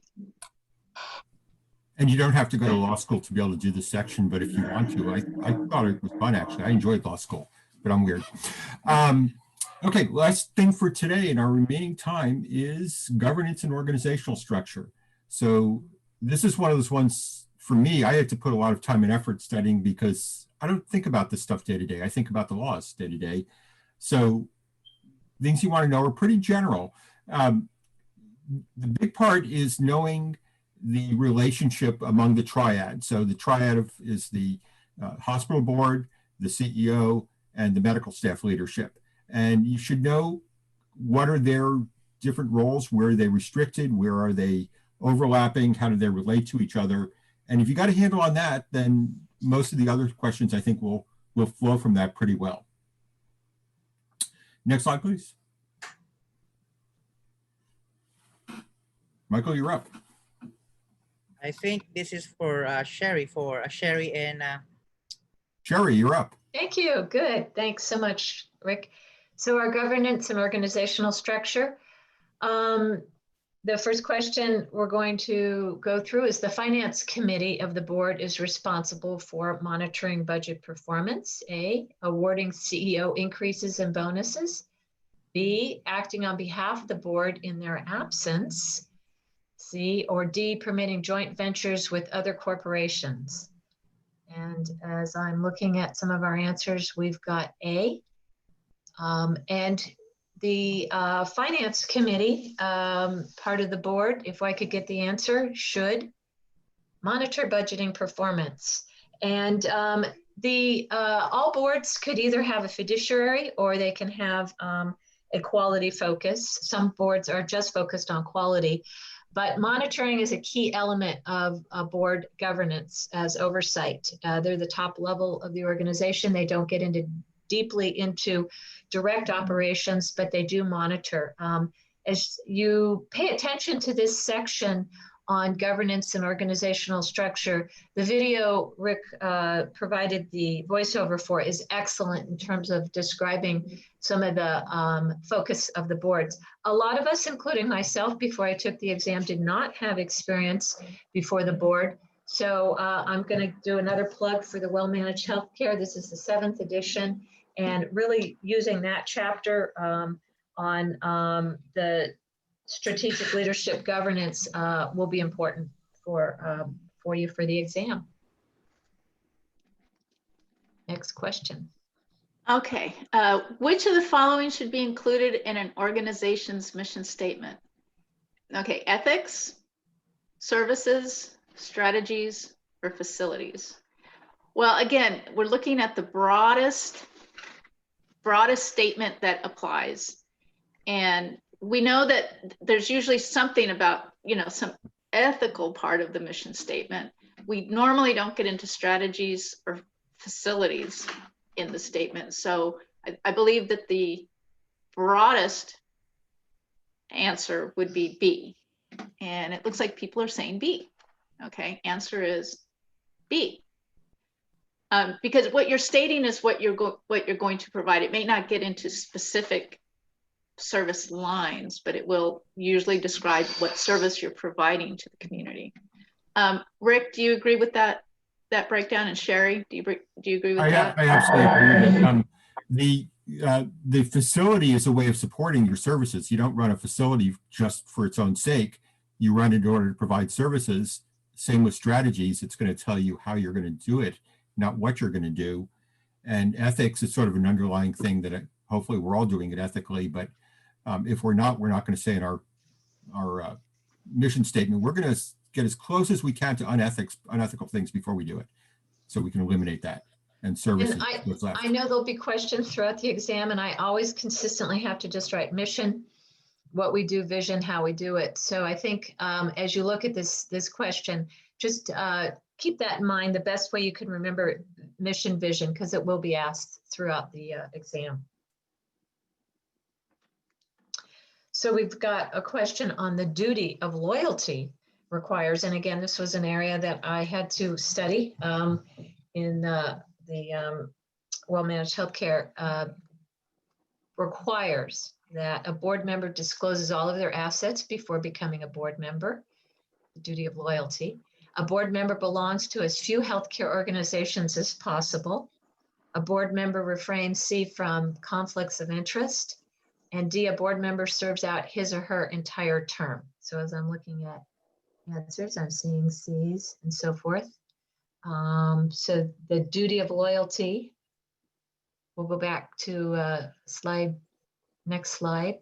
And you don't have to go to law school to be able to do this section, but if you want to, I thought it was fun, actually. I enjoyed law school, but I'm weird. Okay, last thing for today in our remaining time is governance and organizational structure. So this is one of those ones, for me, I had to put a lot of time and effort studying because I don't think about this stuff day to day. I think about the laws day to day. So things you want to know are pretty general. The big part is knowing the relationship among the triad. So the triad is the hospital board, the CEO, and the medical staff leadership. And you should know what are their different roles, where are they restricted, where are they overlapping, how do they relate to each other. And if you got a handle on that, then most of the other questions I think will flow from that pretty well. Next slide, please. Michael, you're up. I think this is for Sherry, and Sherry, you're up. Thank you. Good. Thanks so much, Rick. So our governance and organizational structure. The first question we're going to go through is the Finance Committee of the board is responsible for monitoring budget performance. A, awarding CEO increases and bonuses. B, acting on behalf of the board in their absence. C, or D, permitting joint ventures with other corporations. And as I'm looking at some of our answers, we've got A. And the Finance Committee, part of the board, if I could get the answer, should monitor budgeting performance. And all boards could either have a fiduciary or they can have a quality focus. Some boards are just focused on quality, but monitoring is a key element of board governance as oversight. They're the top level of the organization. They don't get deeply into direct operations, but they do monitor. As you pay attention to this section on governance and organizational structure, the video Rick provided the voiceover for is excellent in terms of describing some of the focus of the boards. A lot of us, including myself, before I took the exam, did not have experience before the board. So I'm going to do another plug for the Well-Managed Healthcare. This is the 7th edition, and really using that chapter on the strategic leadership governance will be important for you for the exam. Next question. Okay, which of the following should be included in an organization's mission statement? Okay, ethics, services, strategies, or facilities? Well, again, we're looking at the broadest statement that applies. And we know that there's usually something about, some ethical part of the mission statement. We normally don't get into strategies or facilities in the statement. So I believe that the broadest answer would be B. And it looks like people are saying B. Okay, answer is B. Because what you're stating is what you're going to provide. It may not get into specific service lines, but it will usually describe what service you're providing to the community. Rick, do you agree with that breakdown? And Sherry, do you agree with that? I absolutely agree. The facility is a way of supporting your services. You don't run a facility just for its own sake. You run it in order to provide services. Same with strategies. It's going to tell you how you're going to do it, not what you're going to do. And ethics is sort of an underlying thing that hopefully we're all doing it ethically, but if we're not going to say in our mission statement, we're going to get as close as we can to unethical things before we do it, so we can eliminate that. And services. And I know there'll be questions throughout the exam, and I always consistently have to just write mission, what we do, vision, how we do it. So I think as you look at this question, just keep that in mind. The best way you can remember mission, vision, because it will be asked throughout the exam. So we've got a question on the duty of loyalty requires, and again, this was an area that I had to study in the Well-Managed Healthcare requires that a board member discloses all of their assets before becoming a board member, the duty of loyalty. A board member belongs to as few healthcare organizations as possible. A board member refrains, C, from conflicts of interest. And D, a board member serves out his or her entire term. So as I'm looking at answers, I'm seeing C's and so forth. So the duty of loyalty, we'll go back to next slide.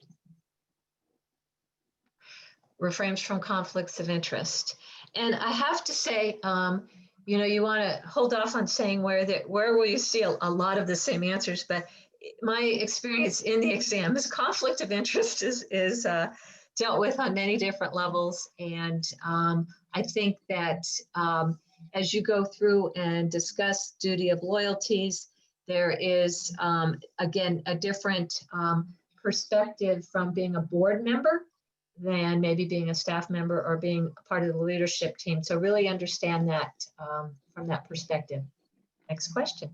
Refrains from conflicts of interest. And I have to say, you know, you want to hold off on saying where will you see a lot of the same answers, but my experience in the exam is conflict of interest is dealt with on many different levels. And I think that as you go through and discuss duty of loyalties, there is, again, a different perspective from being a board member than maybe being a staff member or being a part of the leadership team. So really understand that from that perspective. Next question.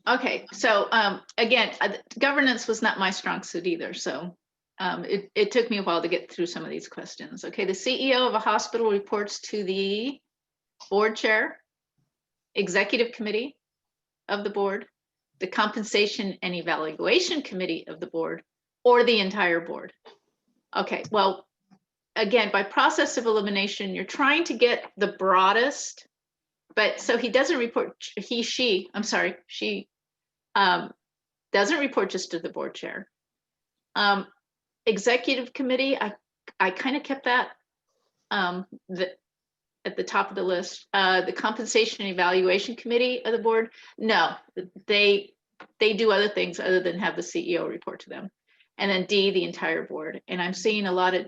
Okay, so again, governance was not my strong suit either. So it took me a while to get through some of these questions. Okay, the CEO of a hospital reports to the board chair, executive committee of the board, the compensation and evaluation committee of the board, or the entire board. Okay, well, again, by process of elimination, you're trying to get the broadest, but so he doesn't report, she doesn't report just to the board chair. Executive committee, I kind of kept that at the top of the list. The compensation and evaluation committee of the board, no, they do other things other than have the CEO report to them. And then D, the entire board. And I'm seeing a lot of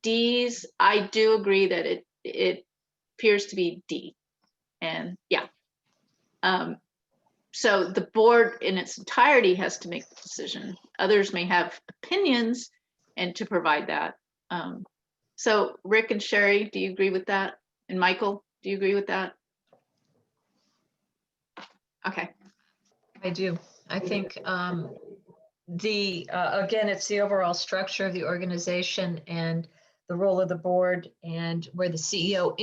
Ds. I do agree that it appears to be D. And yeah. So the board in its entirety has to make the decision. Others may have opinions and to provide that. So Rick and Sherry, do you agree with that? And Michael, do you agree with that? Okay. I do. I think again, it's the overall structure of the organization and the role of the board and where the CEO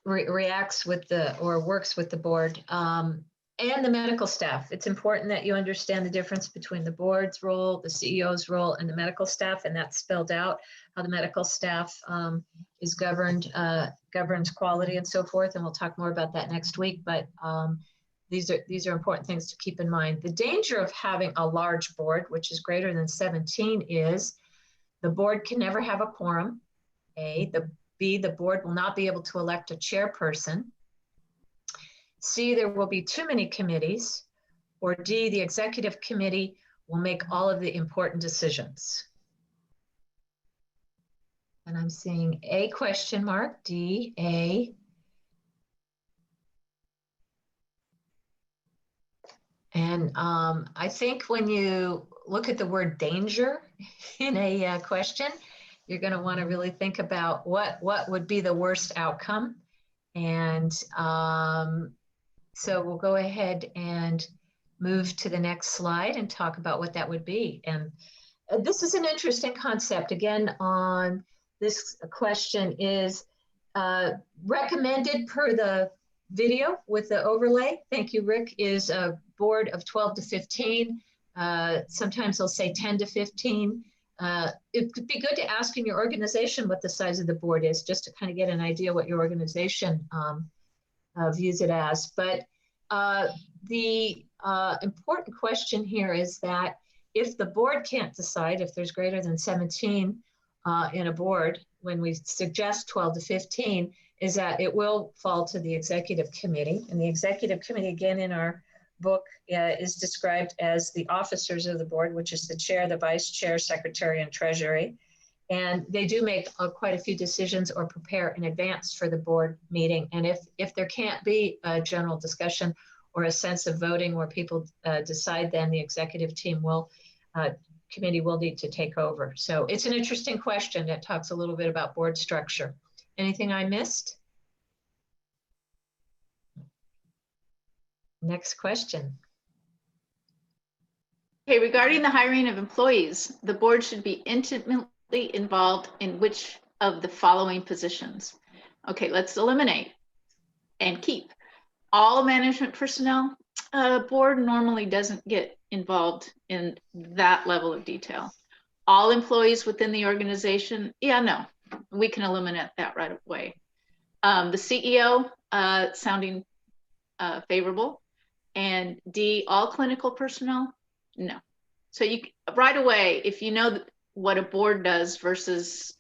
reacts with or works with the board and the medical staff. It's important that you understand the difference between the board's role, the CEO's role, and the medical staff, and that's spelled out how the medical staff is governed, governs quality and so forth. And we'll talk more about that next week. But these are important things to keep in mind. The danger of having a large board, which is greater than 17, is the board can never have a quorum. B, the board will not be able to elect a chairperson. C, there will be too many committees. Or D, the executive committee will make all of the important decisions. And I'm seeing A question mark, D, A. And I think when you look at the word danger in a question, you're going to want to really think about what would be the worst outcome. And so we'll go ahead and move to the next slide and talk about what that would be. And this is an interesting concept. Again, on this question is recommended per the video with the overlay. Thank you, Rick, is a board of 12 to 15. Sometimes they'll say 10 to 15. It could be good to ask in your organization what the size of the board is, just to kind of get an idea what your organization views it as. But the important question here is that if the board can't decide, if there's greater than 17 in a board, when we suggest 12 to 15, is that it will fall to the executive committee. And the executive committee, again, in our book is described as the officers of the board, which is the chair, the vice chair, secretary, and treasury. And they do make quite a few decisions or prepare in advance for the board meeting. And if there can't be a general discussion or a sense of voting where people decide, then the executive team committee will need to take over. So it's an interesting question that talks a little bit about board structure. Anything I missed? Next question. Okay, regarding the hiring of employees, the board should be intimately involved in which of the following positions? Okay, let's eliminate and keep. All management personnel, board normally doesn't get involved in that level of detail. All employees within the organization, yeah, no, we can eliminate that right away. The CEO, sounding favorable. And D, all clinical personnel, no. So you right away, if you know what a board does versus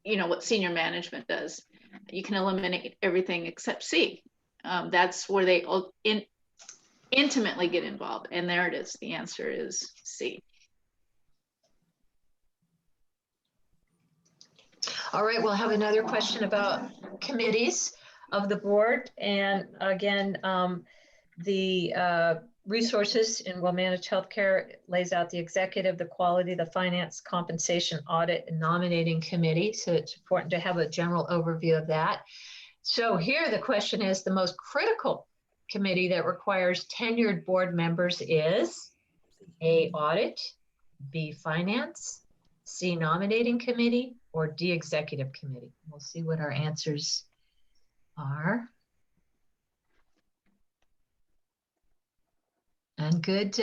you know, what senior management does. You can eliminate everything except C. That's where they intimately get involved. And there it is. The answer is C. All right, we'll have another question about committees of the board. And again, the resources in well-managed healthcare lays out the executive, the quality, the finance, compensation, audit, and nominating committee. So it's important to have a general overview of that. So here the question is, the most critical committee that requires tenured board members is A, audit, B, finance, C, nominating committee, or D, executive committee. We'll see what our answers are. And good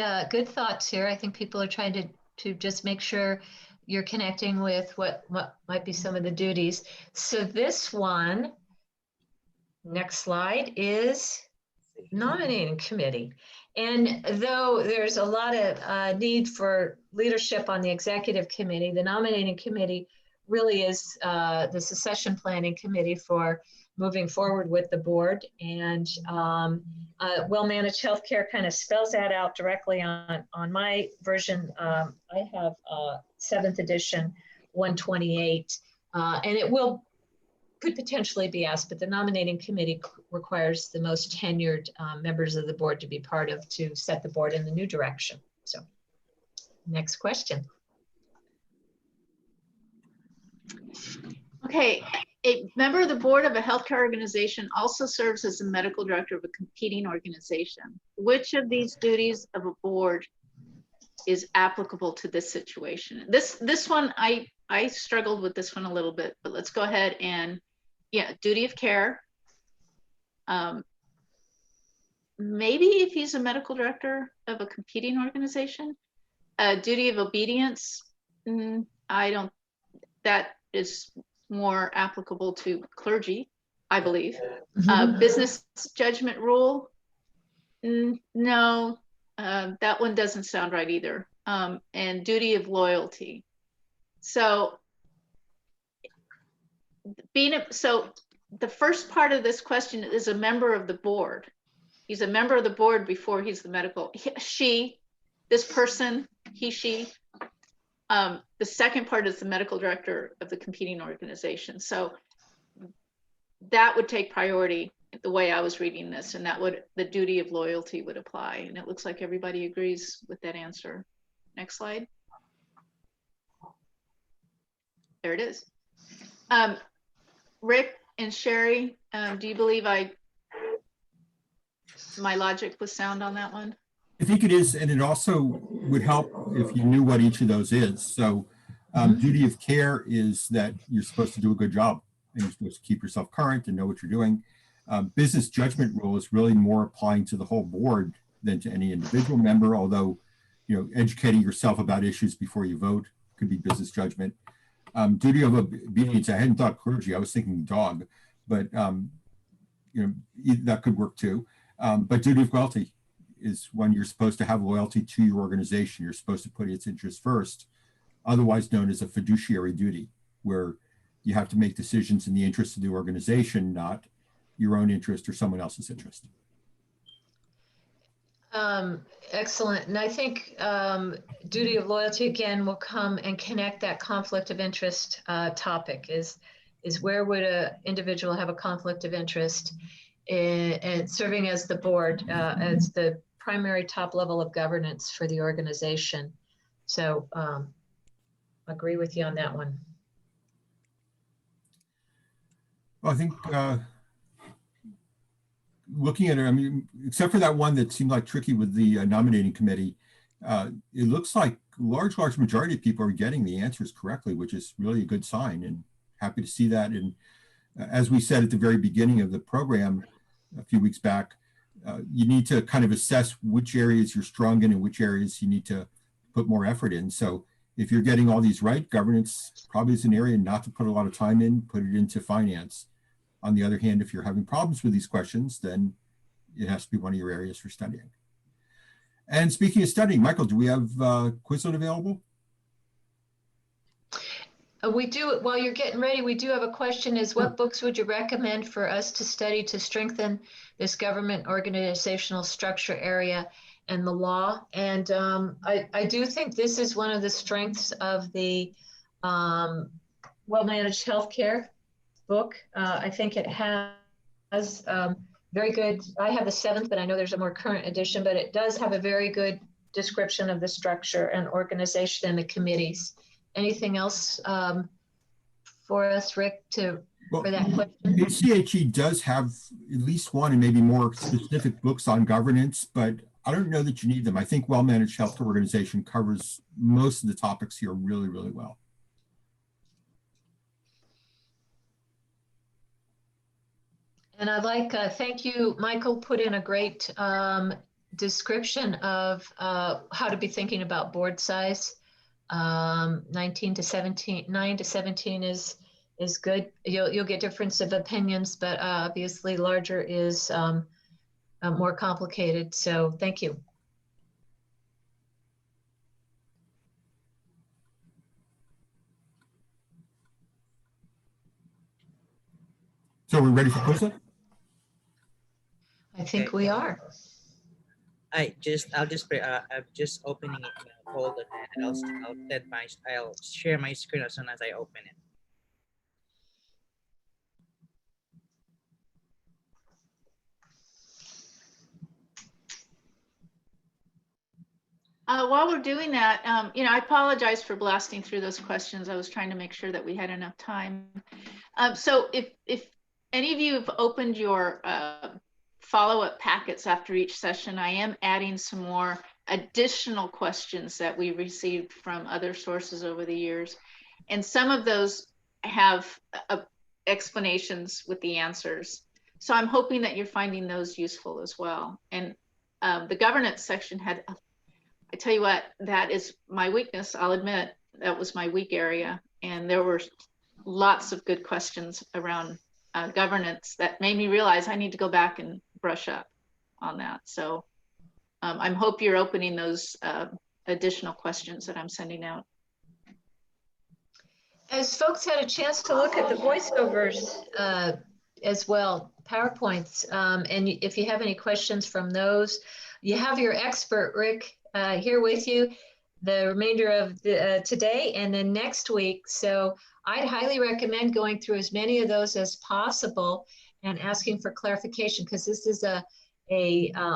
thoughts here. I think people are trying to just make sure you're connecting with what might be some of the duties. So this one, next slide, is nominating committee. And though there's a lot of need for leadership on the executive committee, the nominating committee really is the succession planning committee for moving forward with the board. And well-managed healthcare kind of spells that out directly on my version. I have 7th edition 128, and it could potentially be asked, but the nominating committee requires the most tenured members of the board to be part of to set the board in the new direction. So next question. Okay, a member of the board of a healthcare organization also serves as the medical director of a competing organization. Which of these duties of a board is applicable to this situation? This one, I struggled with this one a little bit, but let's go ahead and, yeah, duty of care. Maybe if he's a medical director of a competing organization. Duty of obedience, that is more applicable to clergy, I believe. Business judgment rule, no, that one doesn't sound right either. And duty of loyalty. So the first part of this question is a member of the board. He's a member of the board before he's the medical, this person, she. The second part is the medical director of the competing organization. So that would take priority the way I was reading this, and the duty of loyalty would apply. And it looks like everybody agrees with that answer. Next slide. There it is. Rick and Sherry, do you believe my logic was sound on that one? I think it is, and it also would help if you knew what each of those is. So duty of care is that you're supposed to do a good job and you're supposed to keep yourself current and know what you're doing. Business judgment rule is really more applying to the whole board than to any individual member, although, you know, educating yourself about issues before you vote could be business judgment. Duty of obedience, I hadn't thought clergy, I was thinking dog, but you know, that could work too. But duty of loyalty is when you're supposed to have loyalty to your organization. You're supposed to put its interests first, otherwise known as a fiduciary duty, where you have to make decisions in the interest of the organization, not your own interest or someone else's interest. Excellent. And I think duty of loyalty, again, will come and connect that conflict of interest topic is where would an individual have a conflict of interest in serving as the board, as the primary top level of governance for the organization. So agree with you on that one. Well, I think looking at it, I mean, except for that one that seemed like tricky with the nominating committee, it looks like large majority of people are getting the answers correctly, which is really a good sign, and happy to see that. And as we said at the very beginning of the program a few weeks back, you need to kind of assess which areas you're strong in and which areas you need to put more effort in. So if you're getting all these right, governance probably is an area not to put a lot of time in, put it into finance. On the other hand, if you're having problems with these questions, then it has to be one of your areas for studying. And speaking of studying, Michael, do we have Quizlet available? We do, while you're getting ready, we do have a question is what books would you recommend for us to study to strengthen this government organizational structure area and the law? And I do think this is one of the strengths of the well-managed healthcare book. I think it has very good, I have the 7th, but I know there's a more current edition, but it does have a very good description of the structure and organization and the committees. Anything else for us, Rick, for that question? ACHE does have at least one and maybe more specific books on governance, but I don't know that you need them. I think well-managed healthcare organization covers most of the topics here really, really well. And I'd like, thank you, Michael put in a great description of how to be thinking about board size. 19 to 17, 9 to 17 is good. You'll get difference of opinions, but obviously larger is more complicated. So thank you. So we're ready for Quizlet? I think we are. I'm just opening it now. Hold on, and I'll share my screen as soon as I open it. While we're doing that, I apologize for blasting through those questions. I was trying to make sure that we had enough time. So if any of you have opened your follow-up packets after each session, I am adding some more additional questions that we received from other sources over the years. And some of those have explanations with the answers. So I'm hoping that you're finding those useful as well. And the governance section had, I tell you what, that is my weakness. I'll admit that was my weak area. And there were lots of good questions around governance that made me realize I need to go back and brush up on that. So I hope you're opening those additional questions that I'm sending out. As folks had a chance to look at the voiceovers as well, PowerPoints, and if you have any questions from those, you have your expert, Rick, here with you the remainder of today and then next week. So I'd highly recommend going through as many of those as possible and asking for clarification, because this is a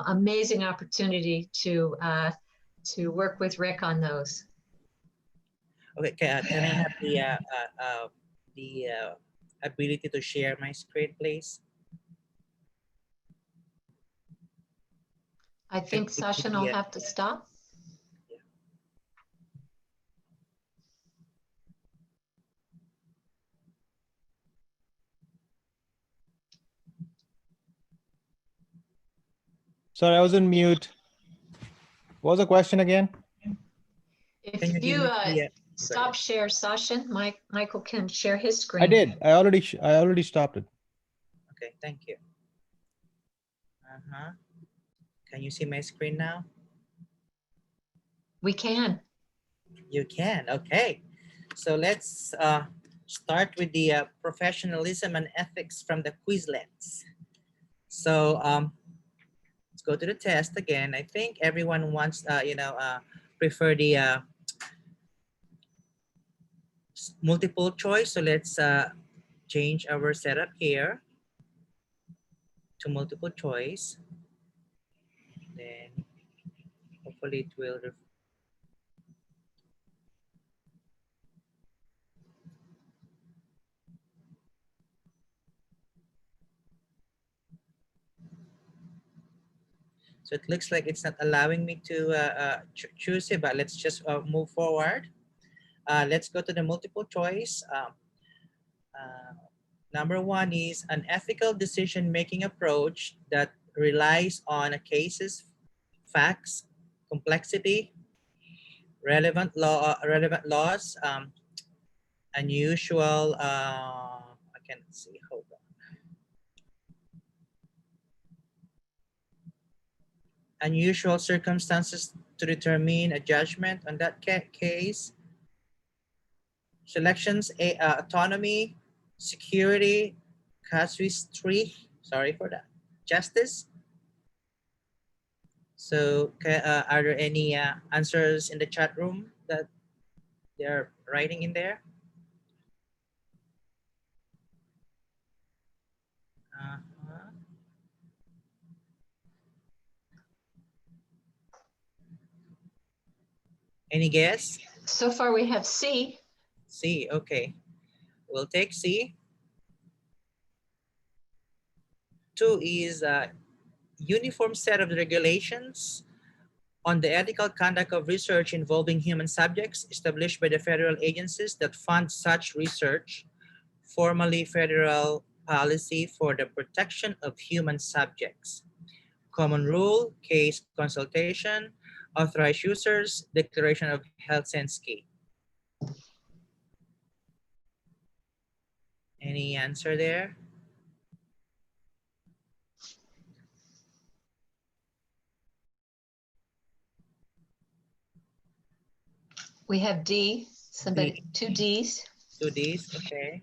amazing opportunity to work with Rick on those. Okay, can I have the ability to share my screen, please? I think Sasha will have to stop. Yeah. Sorry, I was on mute. What was the question again? If you stop share, Sasha, Michael can share his screen. I did. I already stopped it. Okay, thank you. Can you see my screen now? We can. You can. Okay. So let's start with the professionalism and ethics from the Quizlets. So let's go to the test again. I think everyone wants, prefer the multiple choice. So let's change our setup here to multiple choice. Then hopefully it will. So it looks like it's not allowing me to choose it, but let's just move forward. Let's go to the multiple choice. Number 1 is an ethical decision-making approach that relies on a case's facts, complexity, relevant laws, unusual, I can't see, hold on. Unusual circumstances to determine a judgment on that case. Selections A, autonomy, security, casuistry, sorry for that, justice. So are there any answers in the chat room that they're writing in there? Uh-huh. Any guess? So far we have C. C, okay. We'll take C. 2 is a uniform set of regulations on the ethical conduct of research involving human subjects established by the federal agencies that fund such research, formally federal policy for the protection of human subjects. Common rule, case consultation, authorized users, declaration of health sense key. Any answer there? We have D. Somebody, two Ds. 2 Ds, okay.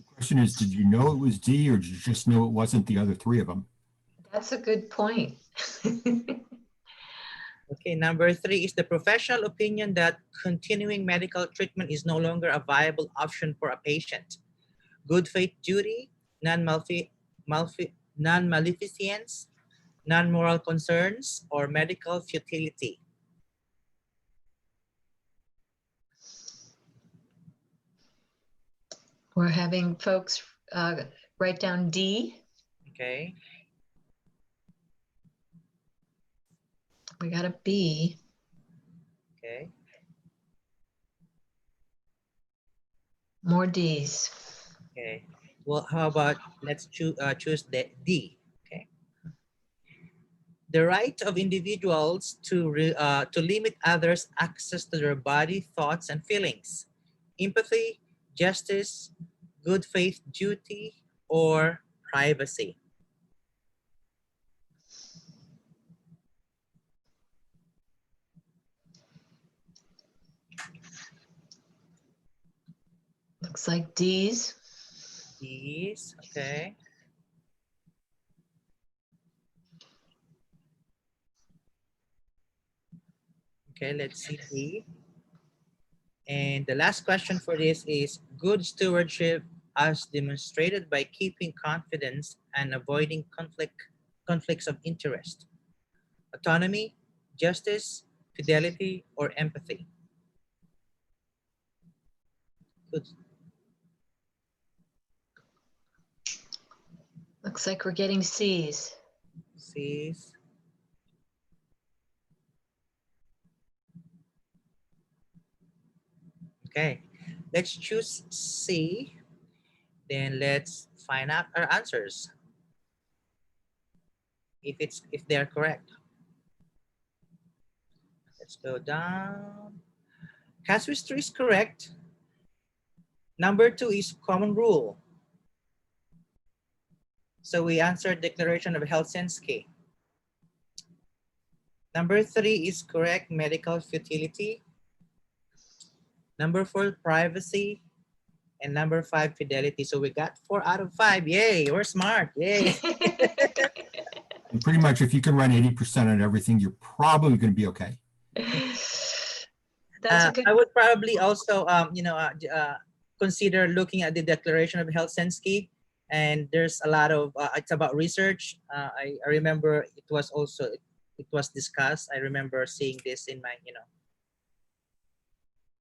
The question is, did you know it was D or did you just know it wasn't the other three of them? That's a good point. Okay, number 3 is the professional opinion that continuing medical treatment is no longer a viable option for a patient. Good faith duty, non-maleficence, non-moral concerns, or medical futility. We're having folks write down D. Okay, We got a B. okay. More Ds. Okay. Well, how about let's choose the D. Okay. The right of individuals to limit others' access to their body, thoughts, and feelings. Empathy, justice, good faith duty, or privacy. Looks like Ds. These, okay. Okay, let's see D. And the last question for this is good stewardship as demonstrated by keeping confidence and avoiding conflicts of interest. Autonomy, justice, fidelity, or empathy. Good. Looks like we're getting Cs. C's. Okay, let's choose C. Then let's find out our answers. If they're correct. Let's go down. Casuistry is correct. Number 2 is common rule. So we answered declaration of health sense key. Number 3 is correct, medical futility. Number 4, privacy. And number 5, fidelity. So we got 4 out of 5. Yay, we're smart. Yay. And pretty much if you can run 80% on everything, you're probably going to be okay. That's a good. I would probably also, consider looking at the declaration of health sense key. And there's a lot of, it's about research. I remember it was also, it was discussed. I remember seeing this in my,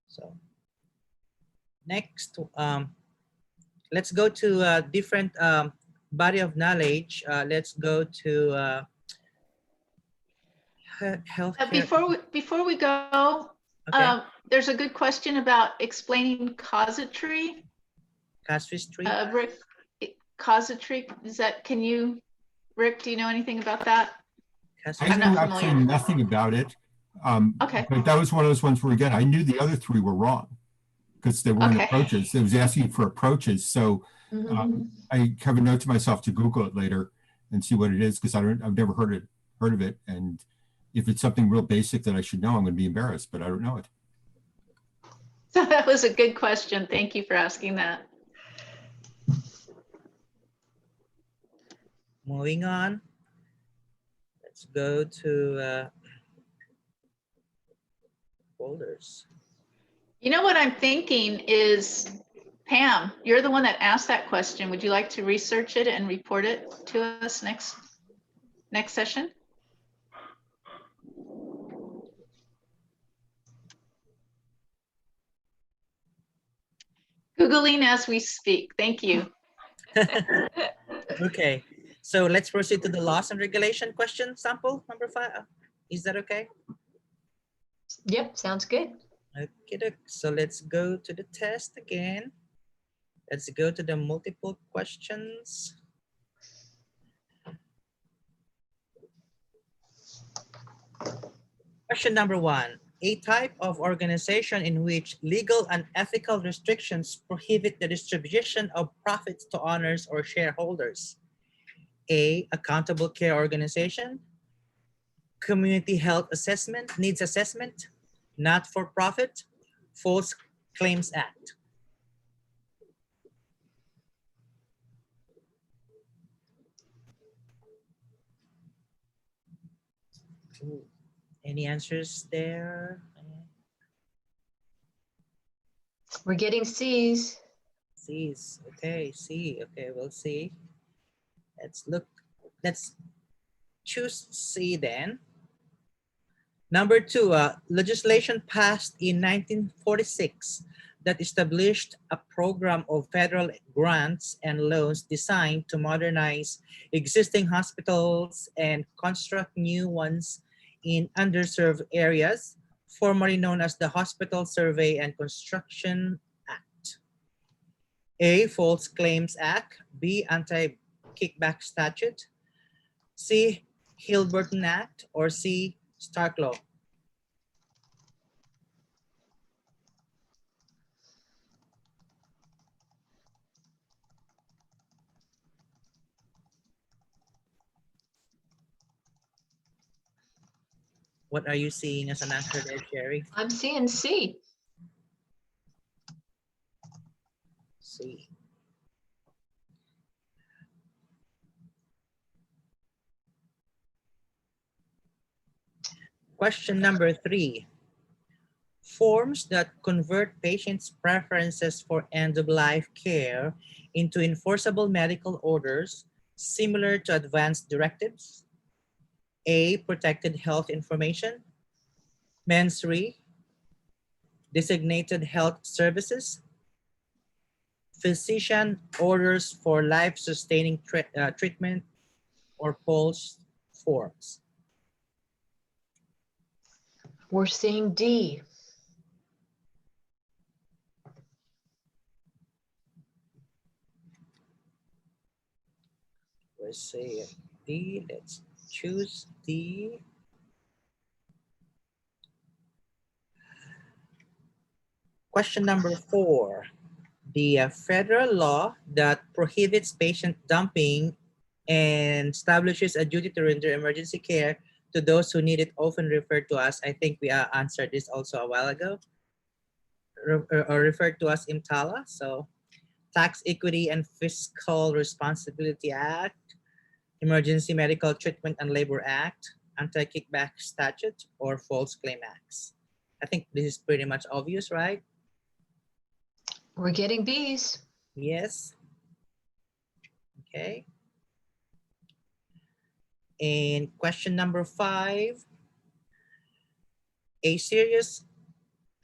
So next, let's go to a different body of knowledge. Let's go to healthcare. Before we go, Okay. there's a good question about explaining causatory. Casuistry. Rick, causatory, Rick, do you know anything about that? I knew absolutely nothing about it. Okay. But that was one of those ones where, again, I knew the other 3 were wrong because they weren't approaches. It was asking for approaches. So I have a note to myself to Google it later and see what it is because I've never heard of it. And if it's something real basic that I should know, I'm going to be embarrassed, but I don't know it. So that was a good question. Thank you for asking that. Moving on. Let's go to folders. You know what I'm thinking is, Pam, you're the one that asked that question. Would you like to research it and report it to us next session? Googling as we speak. Thank you. Okay, so let's proceed to the laws and regulation question sample number 5. Is that okay? Yep, sounds good. Okay, so let's go to the test again. Let's go to the multiple questions. Question number 1. A type of organization in which legal and ethical restrictions prohibit the distribution of profits to owners or shareholders. A. Accountable care organization. Community health assessment, needs assessment. Not for profit. False Claims Act. Ooh, any answers there? We're getting C's. C's. Okay, C. Okay, we'll see. Let's look. Let's choose C then. Number 2, legislation passed in 1946 that established a program of federal grants and loans designed to modernize existing hospitals and construct new ones in underserved areas, formerly known as the Hospital Survey and Construction Act. A. False Claims Act. B. Anti-Kickback Statute. C. Hilberton Act. Or C. Stark Law. What are you seeing as an answer there, Sherry? I'm seeing C. C. Question number 3. Forms that convert patients' preferences for end-of-life care into enforceable medical orders similar to advanced directives. A. Protected health information. Mensri. Designated health services. Physician orders for life-sustaining treatment, or POLS forms. We're seeing D. Let's say D. Let's choose D. Question number 4. The federal law that prohibits patient dumping and establishes a duty to render emergency care to those who need it, often referred to as, I think we answered this also a while ago, or referred to as IMTALA. So Tax Equity and Fiscal Responsibility Act, Emergency Medical Treatment and Labor Act, Anti-Kickback Statute, or False Claim Acts. I think this is pretty much obvious, right? We're getting B's. Yes. Okay. And question number 5. A serious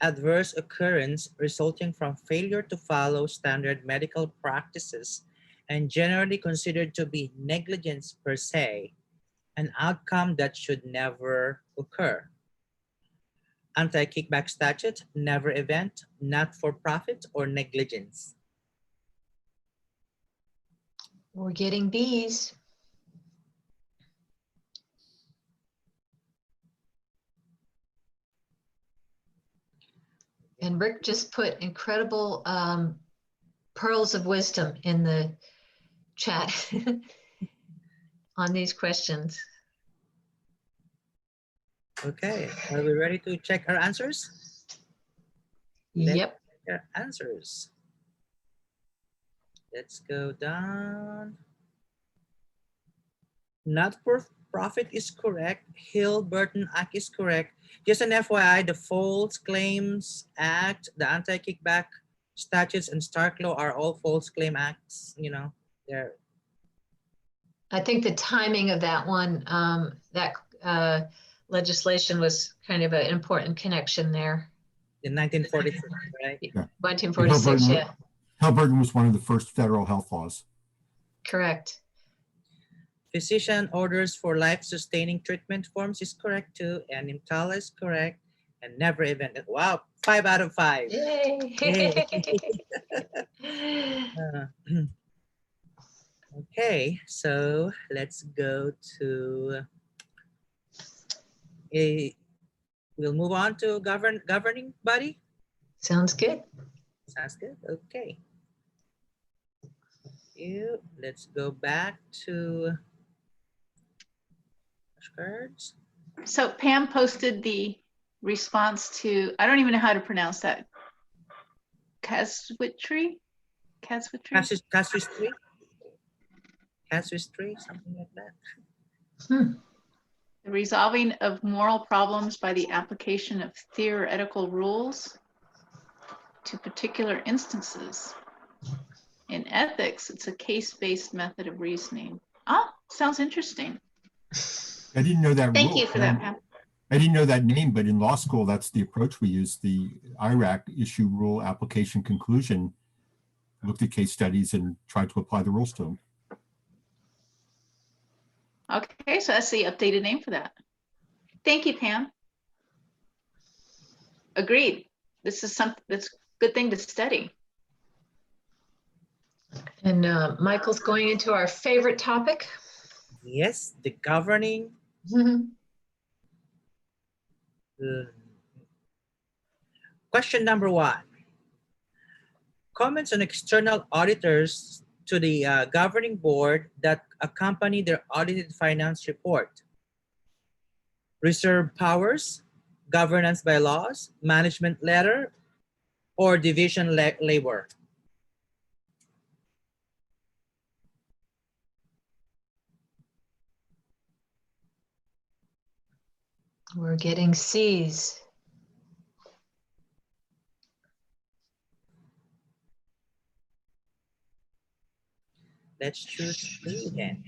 adverse occurrence resulting from failure to follow standard medical practices and generally considered to be negligence per se, an outcome that should never occur. Anti-kickback statute, never event, not for profit, or negligence. We're getting B's. And Rick just put incredible pearls of wisdom in the chat on these questions. Okay, are we ready to check our answers? Let's Yep. check our answers. Let's go down. Not for profit is correct. Hill-Burton Act is correct. Just an FYI, the False Claims Act, the Anti-Kickback Statutes, and Stark Law are all false claim acts. You know, they're I think the timing of that one, that legislation was kind of an important connection there. in 1946, right? 1946, Hill-Burton- yeah, Hill-Burton was one of the first federal health laws. correct. Physician orders for life-sustaining treatment forms is correct too, and EMTALA is correct, and never event. Wow, 5 out of 5. Yay. Okay, so let's go to we'll move on to governing body. Sounds good. Sounds good. Okay. Let's go back to flashcards. So Pam posted the response to, I don't even know how to pronounce that. Causatory? Casuistry, something like that. The resolving of moral problems by the application of theoretical rules to particular instances. In ethics, it's a case-based method of reasoning. Oh, sounds interesting. I didn't know that Thank rule. you for that, Pam. I didn't know that name, but in law school, that's the approach we used. The IRAC issue rule application conclusion looked at case studies and tried to apply the rules to them. Okay, so that's the updated name for that. Thank you, Pam. Agreed. This is something that's a good thing to study. And Michael's going into our favorite topic. Yes, the governing. Question number 1. Comments on external auditors to the governing board that accompany their audited finance report. Reserve powers, governance bylaws, management letter, or division labor. We're getting C's. Let's choose 3 then.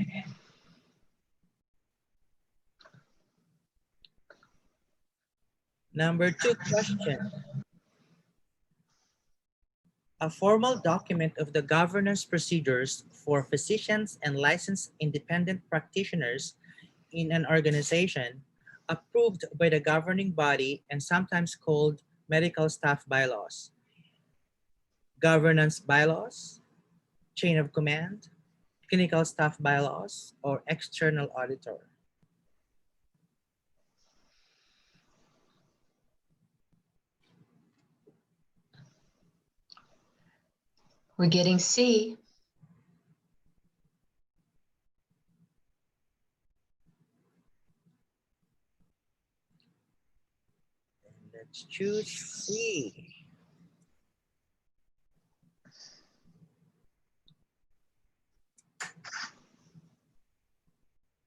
Number 2 question. A formal document of the governance procedures for physicians and licensed independent practitioners in an organization approved by the governing body and sometimes called medical staff bylaws, governance bylaws, chain of command, clinical staff bylaws, or external auditor. We're getting C. Let's choose C.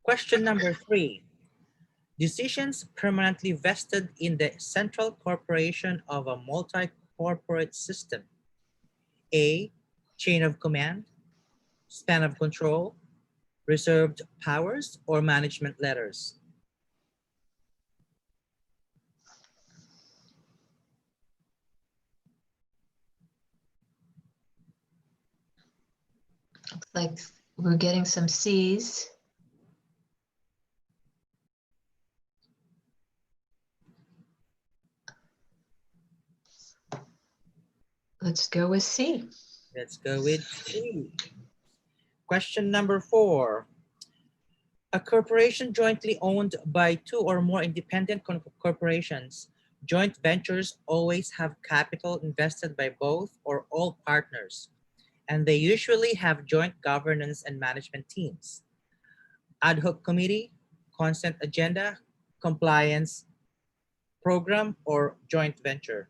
Question number 3. Decisions permanently vested in the central corporation of a multi-corporate system. A, chain of command, span of control, reserved powers, or management letters. Looks like we're getting some C's. Let's go with C. Let's go with C. Question number 4. A corporation jointly owned by 2 or more independent corporations, joint ventures always have capital invested by both or all partners, and they usually have joint governance and management teams. Ad hoc committee, consent agenda, compliance, program, or joint venture?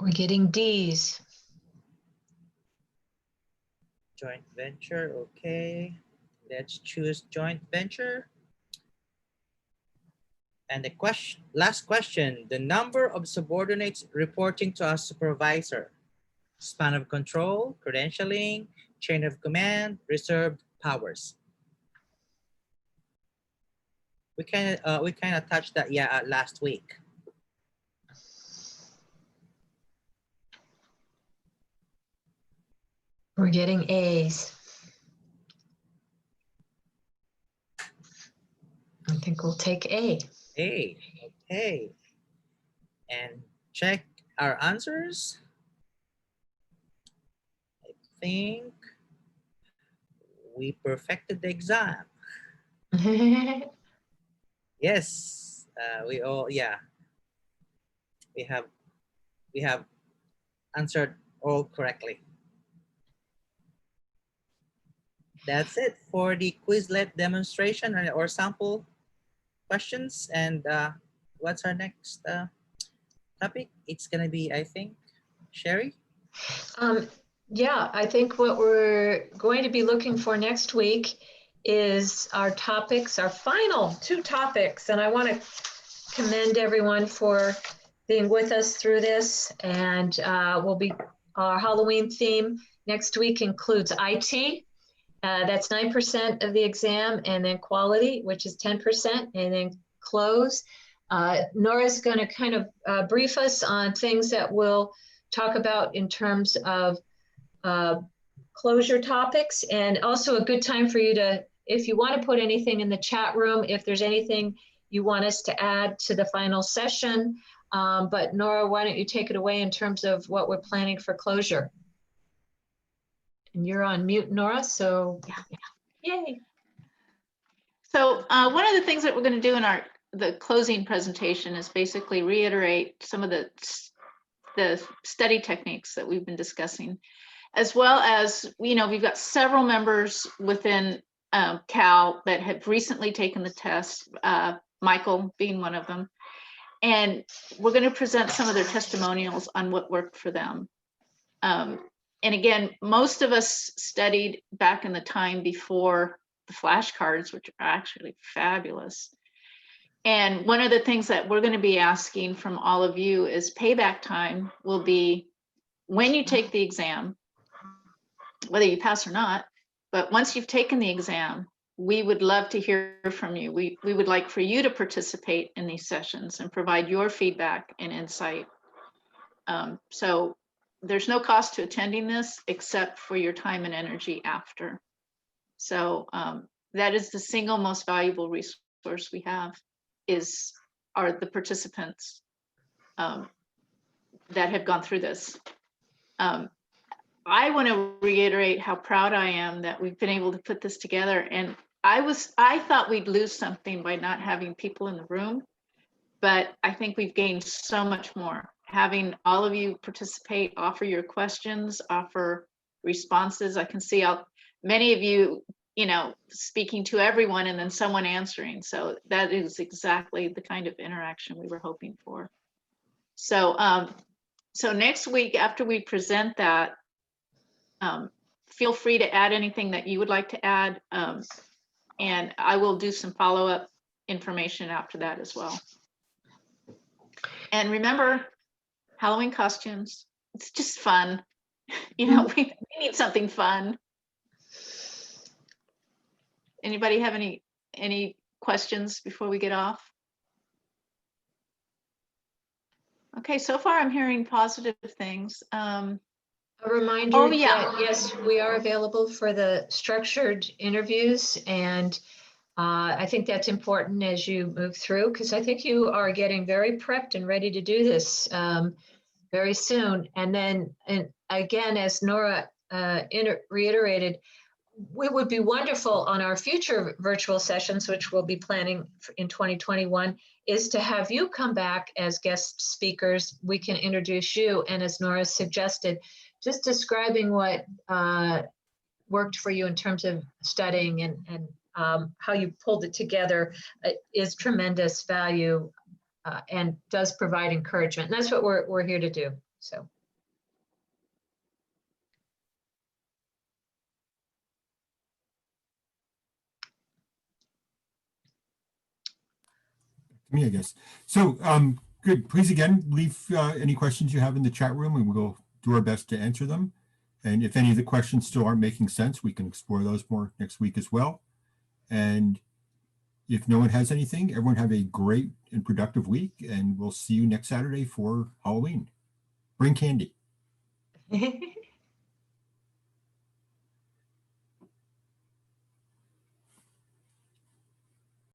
We're getting Ds. Joint venture, okay. Let's choose joint venture. And the last question, the number of subordinates reporting to a supervisor, span of control, credentialing, chain of command, reserved powers. We kind of touched that last week. We're getting As. I think we'll take A. A, okay. And check our answers. I think we perfected the exam. Yes, we all, yeah. We have answered all correctly. That's it for the Quizlet demonstration or sample questions. And what's our next topic? It's gonna be, I think, Sherry? Yeah, I think what we're going to be looking for next week is our topics, our final 2 topics. And I want to commend everyone for being with us through this. And our Halloween theme next week includes IT. That's 9% of the exam, and then quality, which is 10%, and then close. Nora's going to kind of brief us on things that we'll talk about in terms of closure topics, and also a good time for you to, if you want to put anything in the chat room, if there's anything you want us to add to the final session. But Nora, why don't you take it away in terms of what we're planning for closure? And you're on mute, Nora, so yay. So one of the things that we're going to do in the closing presentation is basically reiterate some of the study techniques that we've been discussing, as well as, we've got several members within Cal that have recently taken the test, Michael being one of them. And we're going to present some of their testimonials on what worked for them. And again, most of us studied back in the time before the flashcards, which are actually fabulous. And one of the things that we're going to be asking from all of you is payback time will be when you take the exam, whether you pass or not, but once you've taken the exam, we would love to hear from you. We would like for you to participate in these sessions and provide your feedback and insight. So there's no cost to attending this except for your time and energy after. So that is the single most valuable resource we have are the participants that have gone through this. I want to reiterate how proud I am that we've been able to put this together. And I thought we'd lose something by not having people in the room, but I think we've gained so much more. Having all of you participate, offer your questions, offer responses. I can see many of you, speaking to everyone and then someone answering. So that is exactly the kind of interaction we were hoping for. So, so next week after we present that, feel free to add anything that you would like to add. And I will do some follow-up information after that as well. And remember, Halloween costumes, it's just fun. We need something fun. Anybody have any questions before we get off? Okay, so far I'm hearing positive things. A reminder yeah. that yes, we are available for the structured interviews, and I think that's important as you move through, because I think you are getting very prepped and ready to do this very soon. And then, and again, as Nora reiterated, it would be wonderful on our future virtual sessions, which we'll be planning in 2021, is to have you come back as guest speakers. We can introduce you, and as Nora suggested, just describing what worked for you in terms of studying and how you pulled it together is tremendous value and does provide encouragement. And that's what we're here to do. So. Me, I guess. So good. Please again, leave any questions you have in the chat room and we'll do our best to answer them. And if any of the questions still aren't making sense, we can explore those more next week as well. And if no one has anything, everyone have a great and productive week, and we'll see you next Saturday for Halloween. Bring candy.